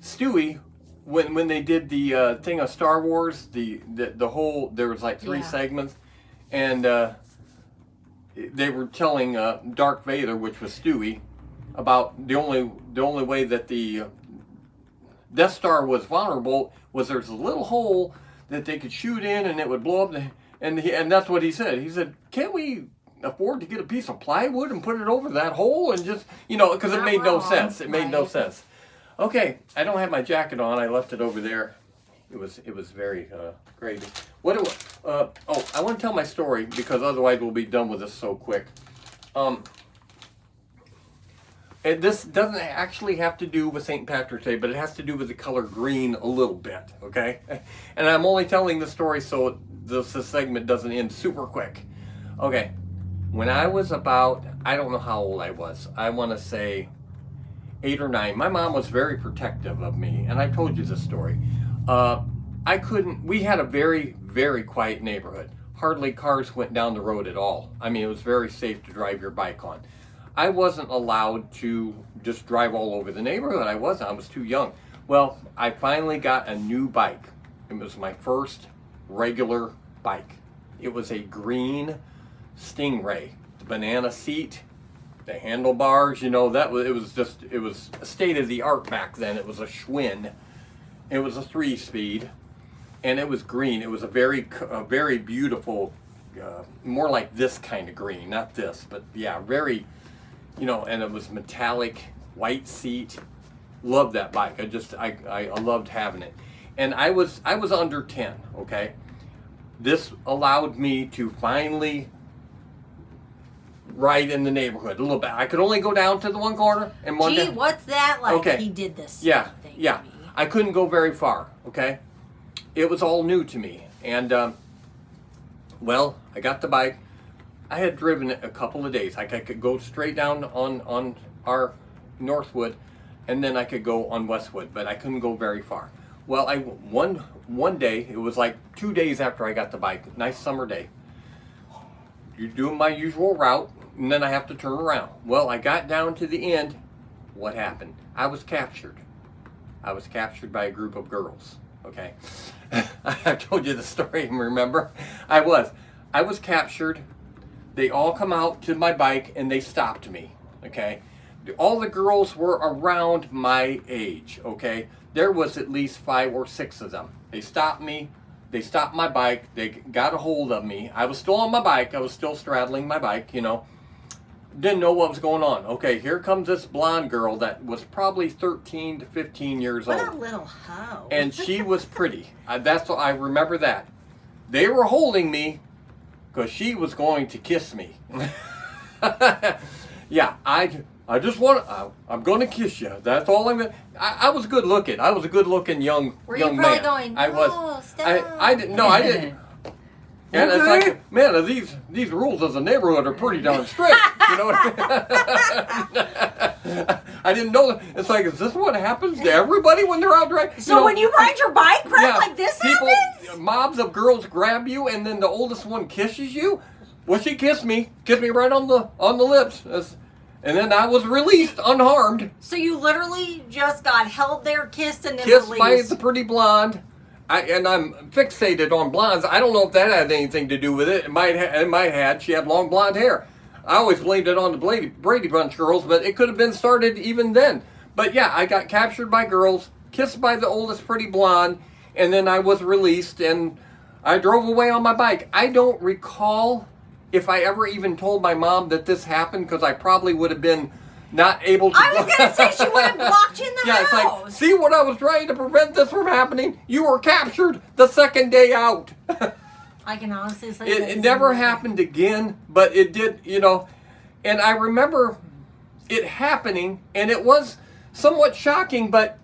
Stewie, when they did the thing of Star Wars, the whole, there was like 3 segments, and they were telling Darth Vader, which was Stewie, about the only way that the Death Star was vulnerable was there's a little hole that they could shoot in and it would blow up. And that's what he said. He said, "Can't we afford to get a piece of plywood and put it over that hole and just, you know, because it made no sense. It made no sense." Okay, I don't have my jacket on. I left it over there. It was very crazy. I want to tell my story because otherwise we'll be done with this so quick. And this doesn't actually have to do with St. Patrick's Day, but it has to do with the color green a little bit, okay? And I'm only telling the story so this segment doesn't end super quick. Okay, when I was about, I don't know how old I was. I want to say 8 or 9. My mom was very protective of me, and I've told you this story. We had a very, very quiet neighborhood. Hardly cars went down the road at all. I mean, it was very safe to drive your bike on. I wasn't allowed to just drive all over the neighborhood. I was too young. Well, I finally got a new bike. It was my first regular bike. It was a green Stingray. The banana seat, the handlebars, you know, it was state of the art back then. It was a Schwinn. It was a 3-speed, and it was green. It was a very beautiful, more like this kind of green, not this, but yeah, very, you know, and it was metallic, white seat. Loved that bike. I loved having it. And I was under 10, okay? This allowed me to finally ride in the neighborhood a little bit. I could only go down to the one corner and one Gee, what's that like? Okay. He did this. Yeah, thing yeah. to me. I couldn't go very far, okay? It was all new to me. And, well, I got the bike. I had driven it a couple of days. Like I could go straight down on our Northwood, and then I could go on Westwood, but I couldn't go very far. Well, one day, it was like 2 days after I got the bike, nice summer day. You're doing my usual route, and then I have to turn around. Well, I got down to the end. What happened? I was captured. I was captured by a group of girls, okay? I told you the story, remember? I was captured. They all come out to my bike and they stopped me, okay? All the girls were around my age, okay? There was at least 5 or 6 of them. They stopped me. They stopped my bike. They got a hold of me. I was still on my bike. I was still straddling my bike, you know. Didn't know what was going on. Okay, here comes this blonde girl that was probably 13 to 15 years old. What a little hoe. And she was pretty. I remember that. They were holding me because she was going to kiss me. Yeah, I just want to, I'm going to kiss you. That's all I was good looking. I was a good looking young man. Were you probably going, I was. "Oh, stop." I didn't. No, I didn't. And it's like, man, these rules as a neighborhood are pretty darn strict. You know what I mean? I didn't know that. It's like, is this what happens to everybody when they're out driving? So when you ride your bike, Brett, like this happens? Mobs of girls grab you, and then the oldest one kisses you. Well, she kissed me right on the lips. And then I was released unharmed. So you literally just got held there, kissed, and then kissed released. by the pretty blonde. And I'm fixated on blondes. I don't know if that had anything to do with it. It might have. She had long blonde hair. I always blamed it on the Brady Bunch girls, but it could have been started even then. But yeah, I got captured by girls, kissed by the oldest pretty blonde, and then I was released, and I drove away on my bike. I don't recall if I ever even told my mom that this happened, because I probably would have been not able to. I was going to say she would have blocked you in the house. It's like, see what I was trying to prevent this from happening? You were captured the second day out. I can honestly say it never happened again, but it did, and I remember it happening, and it was somewhat shocking, but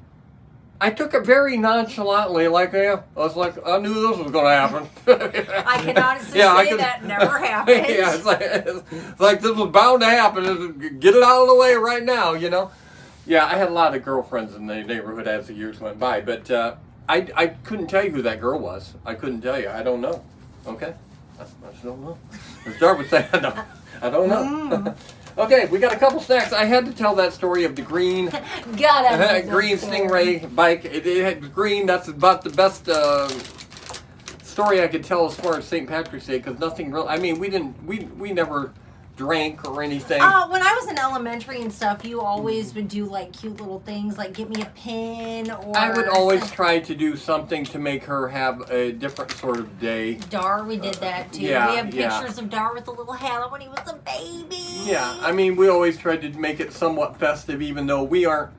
I took it very nonchalantly, like, I knew this was going to happen. I can honestly say that never happened. Yeah, it's like this was bound to happen. Get it out of the way right now, Yeah, I had a lot of girlfriends in the neighborhood as the years went by, but I couldn't tell you who that girl was. I couldn't tell you. I don't know. Okay? I just don't know. Let's start with that. I don't know. Okay, we got a couple snacks. I had to tell that story of the green green Stingray bike. It had green. That's about the best story I could tell as far as St. Patrick's Day, because nothing real. I mean, we never drank or anything. When I was in elementary and stuff, you always would do like cute little things, like get me a pin, or I would always try to do something to make her have a different sort of day. Dar, we did that too. Yeah, we have pictures of Dar with a little hat when he was a baby. Yeah, I mean, we always tried to make it somewhat festive, even though we aren't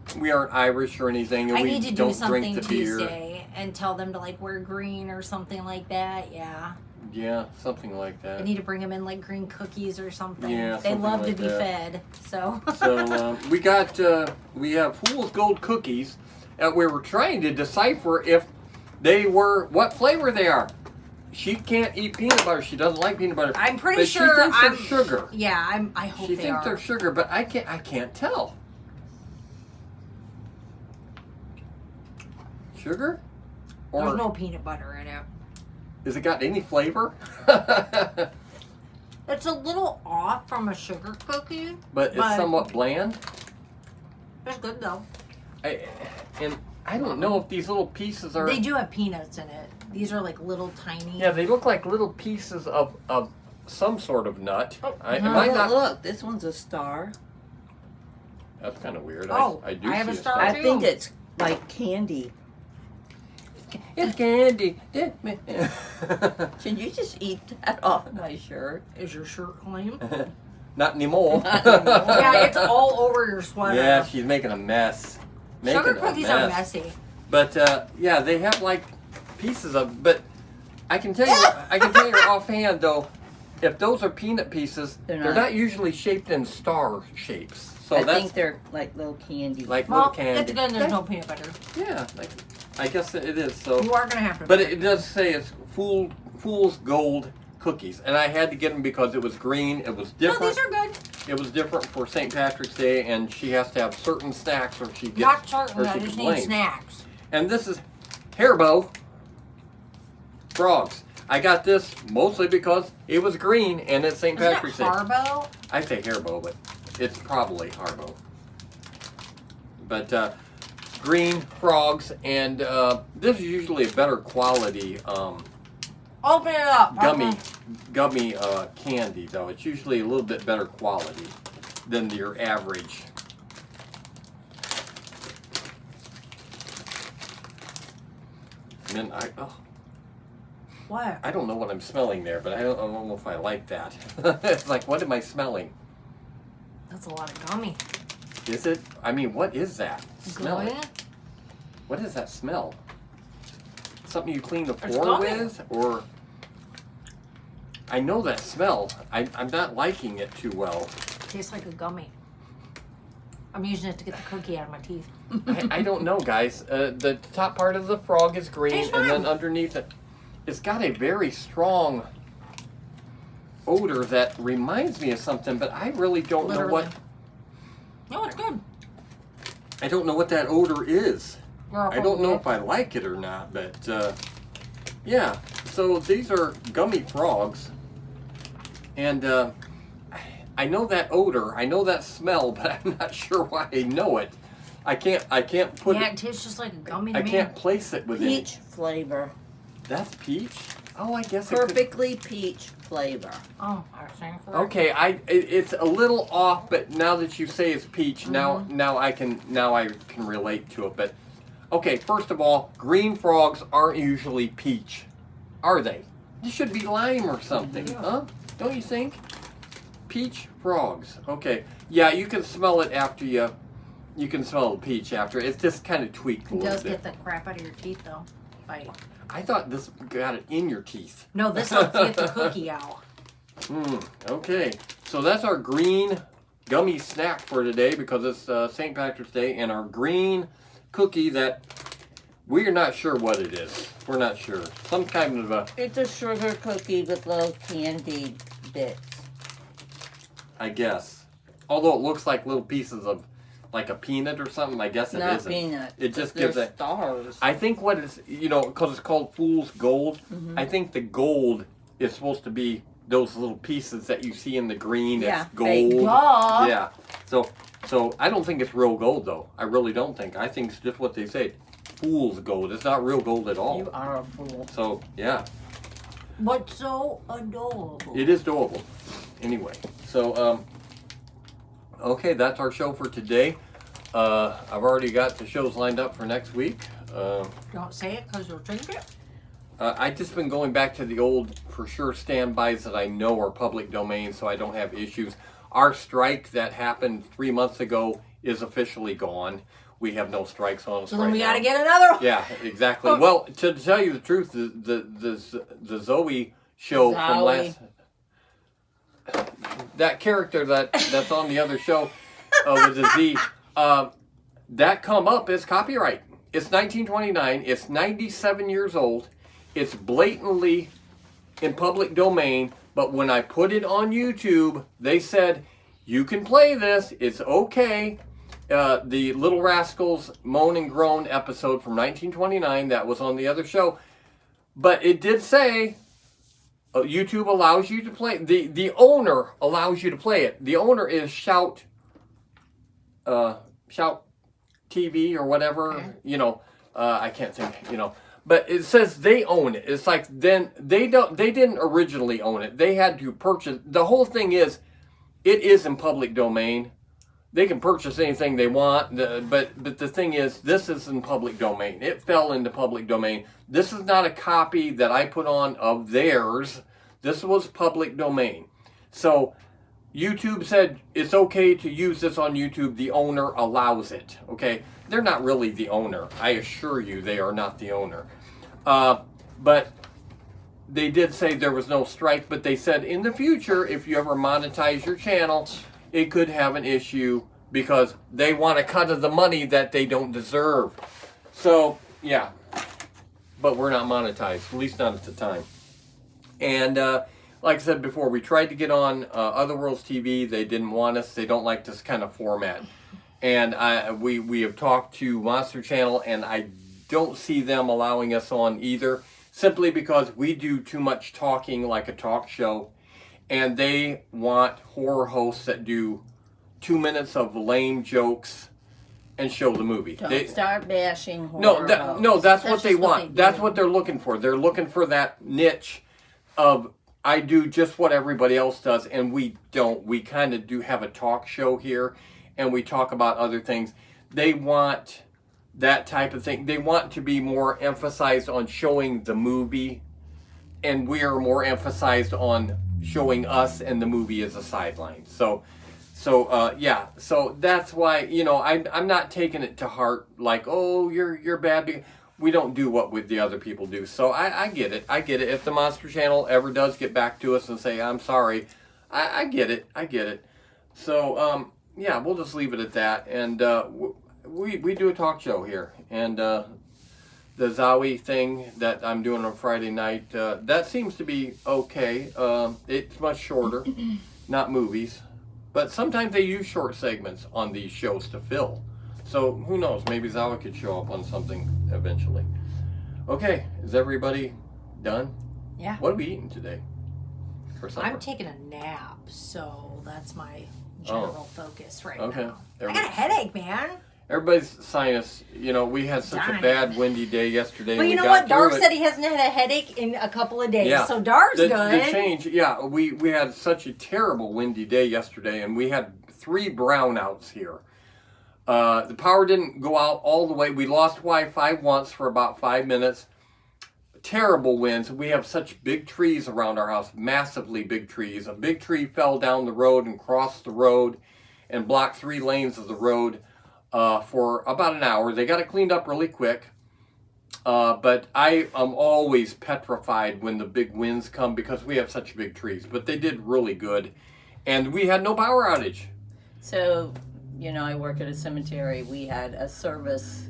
Irish or anything, and I we need to don't do something drink the beer. Tuesday and tell them to like wear green or something like that. Yeah. Yeah, something like that. I need to bring them in like green cookies or something. Yeah, they love like to be that. fed. So. So we have Fool's Gold cookies, and we were trying to decipher if they were what flavor they are. She can't eat peanut butter. She doesn't like peanut butter. I'm pretty but sure she thinks they're sugar. Yeah, I hope she they thinks are. they're sugar, but I can't tell. Sugar? Or There's no peanut butter in it. has it got any flavor? It's a little off from a sugar cookie. But it's somewhat bland. It's good though. And I don't know if these little pieces are... They do have peanuts in it. These are like little tiny... Yeah, they look like little pieces of some sort of nut. Look, this one's a star. That's kind of weird. Oh, I do I have see a star I too. think it's like candy. It's candy. Can you just eat that off of my shirt? Is your shirt clean? Not anymore. Yeah, it's all over your sweater. Yeah, she's making a mess. Sugar cookies are messy. But yeah, they have like pieces of. But I can tell you offhand though, if those are peanut pieces, they're not usually shaped in star shapes. So I think they're like little candy. Like little candy. It's good. There's no peanut butter. Yeah, I guess it is. So you are gonna have to. But it does say it's Fool's Gold cookies, and I had to get them because it was green. It was different. No, these are good. It was different for St. Patrick's Day, and she has to have certain snacks or she gets. Not certain. Or I she just complains. need snacks. And this is Haribo frogs. I got this mostly because it was green and it's St. Patrick's Day. Haribo? I say Haribo, but it's probably Haribo. But green frogs, and this is usually a better quality Open it up. gummy candy, though. It's usually a little bit better quality than your average. And then What? I don't know what I'm smelling there, but I don't know if I like that. It's like, what am I smelling? That's a lot of gummy. Is it? I mean, what is that? Smell Gummy? it. What does that smell? Something you clean the It's floor gummy. with? Or... I know that smell. I'm not liking it too well. Tastes like a gummy. I'm using it to get the cookie out of my teeth. I don't know, guys. The top part of the frog is green, Tastes and then fine. underneath it, it's got a very strong odor that reminds me of something, but I really don't know what. No, it's good. I don't know what that odor is. Well, I don't know if I like it or not, but yeah. So these are gummy frogs, and I know that odor, I know that smell, but I'm not sure why I know it. I can't put yeah, it. It tastes just like a gummy to I me. can't place it within. Peach flavor. That's peach. Oh, I guess Perfectly peach flavor. Oh, I think. Okay, it's a little off, but now that you say it's peach, now I can relate to it. But okay, first of all, green frogs aren't usually peach, are they? They should be lime or something, huh? Don't you think? Peach frogs. Okay, yeah, you can smell it after you can smell the peach after. It's just kind of tweaked a It little does bit. get the crap out of your teeth though. Bite. I thought this got it in your teeth. No, this helps get the cookie out. Okay, so that's our green gummy snack for today because it's St. Patrick's Day, and our green cookie that we're not sure what it is. We're not sure. Some kind of a... It's a sugar cookie with little candy bits. I guess. Although it looks like little pieces of like a peanut or something, I guess it Not isn't. peanut. It just gives it stars. I think what it's, because it's called Fool's Gold, I think the gold is supposed to be those little pieces that you see in the green. Yeah, it's gold. fake. Duh. Yeah. So I don't think it's real gold though. I really don't think. I think it's just what they say. Fool's gold. It's not real gold at all. You are a fool. So yeah. But so adorable. It is adorable. Anyway, so okay, that's our show for today. I've already got the shows lined up for next week. Don't say it because you'll drink it. I've just been going back to the old, for sure, standbys that I know are public domain, so I don't have issues. Our strike that happened 3 months ago is officially gone. We have no strikes on us So right then we now. got to get another one. Yeah, exactly. Well, to tell you the truth, the Zoe show from last... That character that's on the other show with the Z, that come up as copyright. It's 1929. It's 97 years old. It's blatantly in public domain. But when I put it on YouTube, they said, you can play this. It's okay. The Little Rascals Moan and Groan episode from 1929 that was on the other show. But it did say... YouTube allows you to play. The owner allows you to play it. The owner is Shout TV or whatever. I can't think. But it says they own it. It's like then they didn't originally own it. They had to purchase. The whole thing is, it is in public domain. They can purchase anything they want. But the thing is, this is in public domain. It fell into public domain. This is not a copy that I put on of theirs. This was public domain. So YouTube said it's okay to use this on YouTube. The owner allows it. Okay, they're not really the owner. I assure you, they are not the owner. But they did say there was no strike. But they said in the future, if you ever monetize your channel, it could have an issue because they want a cut of the money that they don't deserve. So yeah. But we're not monetized, at least not at the time. And like I said before, we tried to get on Otherworlds TV. They didn't want us. They don't like this kind of format. And we have talked to Monster Channel, and I don't see them allowing us on either, simply because we do too much talking like a talk show. And they want horror hosts that do 2 minutes of lame jokes and show the movie. Don't start bashing horror No, that's what they just what want. they That's do. what they're looking for. They're looking for that niche of, I do just what everybody else does, and we don't. We kind of do have a talk show here, and we talk about other things. They want that type of thing. They want to be more emphasized on showing the movie, and we are more emphasized on showing us and the movie as a sideline. So that's why, I'm not taking it to heart like, oh, you're bad. We don't do what the other people do. So I get it. I get it. If the Monster Channel ever does get back to us and say, I'm sorry, I get it. I get it. So, we'll just leave it at that. And we do a talk show here. And the Zowie thing that I'm doing on Friday night, that seems to be okay. It's much shorter, not movies. But sometimes they use short segments on these shows to fill. So who knows, maybe Zowie could show up on something eventually. Okay, is everybody done? Yeah. What are we eating today for supper? I'm taking a nap, so that's my general focus right now. I Everybody- got a headache, man. Everybody's sinus, we had such Dying. a bad windy day yesterday. Well, you We know got what? through Dar it. said he hasn't had a headache in a couple of days, Yeah. so Dar's the good. change, we had such a terrible windy day yesterday, and we had 3 brownouts here. The power didn't go out all the way. We lost Wi-Fi once for about 5 minutes. Terrible winds. We have such big trees around our house, massively big trees. A big tree fell down the road and crossed the road and blocked 3 lanes of the road for about an hour. They got it cleaned up really quick. But I am always petrified when the big winds come because we have such big trees. But they did really good. And we had no power outage. So, I work at a cemetery. We had a service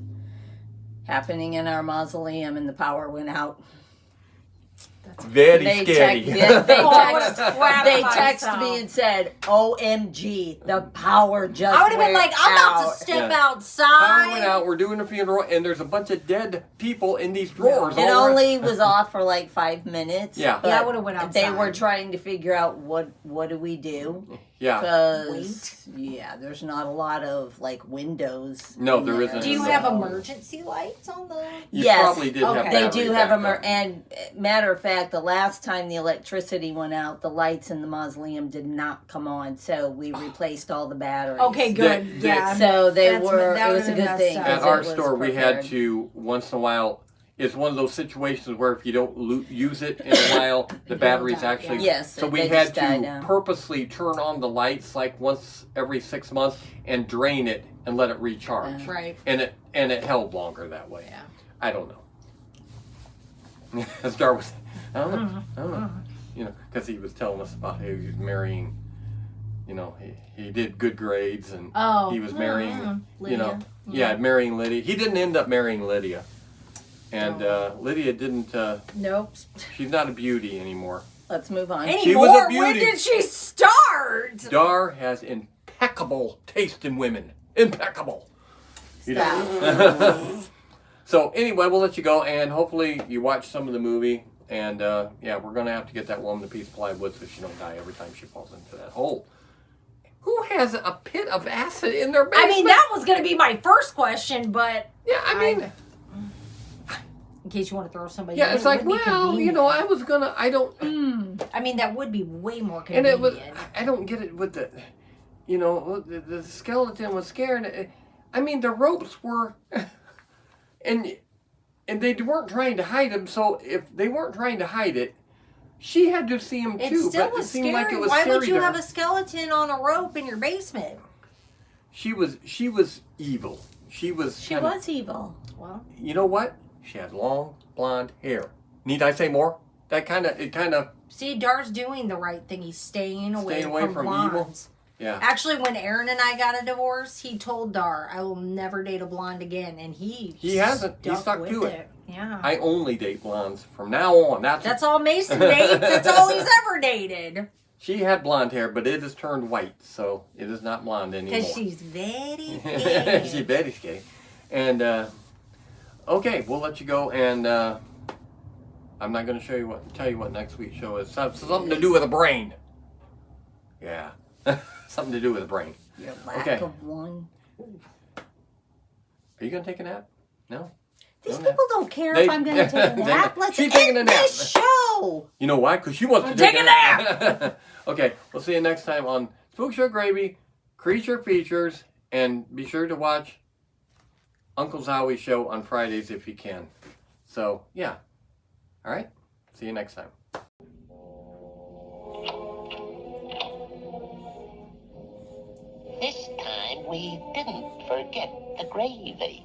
happening in our mausoleum and the power went out. Very They scary. They They texted me and said, OMG, the power just I would have been went like, I'm about to out." step Yeah. outside. Power went out. We're doing a funeral, and there's a bunch of dead people in these drawers. It all around. only was off for like 5 minutes. Yeah. but Yeah, I would've went They outside. were trying to figure out what do we do. Yeah. Because, there's not a lot of like windows. No, in there there. isn't. Do you So- have emergency lights on the... You Yes. probably did have Okay. They battery do have backup. and matter of fact, the last time the electricity went out, the lights in the mausoleum did not come on, so we replaced all the batteries. Okay, good. They- Yeah. So they That's- were. that It was a would've been good thing. messed up. At 'cause our it was store, we had prepared. to, once in a while, it's one of those situations where if you don't use it in a while, the batteries die, actually... yeah. Yes, So we they had just die to down. purposely turn on the lights like once every 6 months and drain it and let it recharge. Right. And it held longer that way. Yeah. I don't know. Star was, I don't know. Because he was telling us about how he was marrying, he did good grades and he was marrying, Lydia. marrying Lydia. He didn't end up marrying Lydia. And Lydia didn't, Nope. she's not a beauty anymore. Let's move on. Anymore? She was a beauty. When did she start? Dar has impeccable taste in women. Impeccable. Stop. So anyway, we'll let you go, and hopefully you watch some of the movie. And we're gonna have to get that woman a piece of plywood so she don't die every time she falls into that hole. Who has a pit of acid in their basement? I mean, that was going to be my first question, but... Yeah, I mean... in case you want to throw somebody Yeah, in, it's it like, would be well, convenient. I was gonna... I don't... I mean, that would be way more And convenient. it was... I don't get it with the... the skeleton was scared. I mean, the ropes were... and they weren't trying to hide him, so if they weren't trying to hide it, she had to see him It too. still But was it seemed scary. like it was Why scary would you to have her. a skeleton on a rope in your basement? She was evil. She was evil. Well, you know what? She had long blonde hair. Need I say more? It kind of see, Dar's doing the right thing. He's staying away away from evil? blondes. yeah. Actually, when Aaron and I got a divorce, he told Dar, I will never date a blonde again. And he hasn't. He stuck with to it. Yeah. I only date blondes from now on. That's all Mason dates. That's all he's ever dated. She had blonde hair, but it has turned white, so it is not blonde anymore. Because she's very skinny. She's very skinny. And okay, we'll let you go. And I'm not going to tell you what next week's show is. Something to do with a brain. Yeah, something to do with a brain. Your lack Okay. of one. Are you going to take a nap? No. These No nap. people don't care They- if I'm going to take a nap. Let's She's taking a end nap. this show. You know why? Because she wants to Take take a a nap. Okay, we'll see you next time on SpookShow Gravy, Creature Features, and be sure to watch Uncle Zowie's show on Fridays if you can. So, yeah. All right? See you next time. This time we didn't forget the gravy.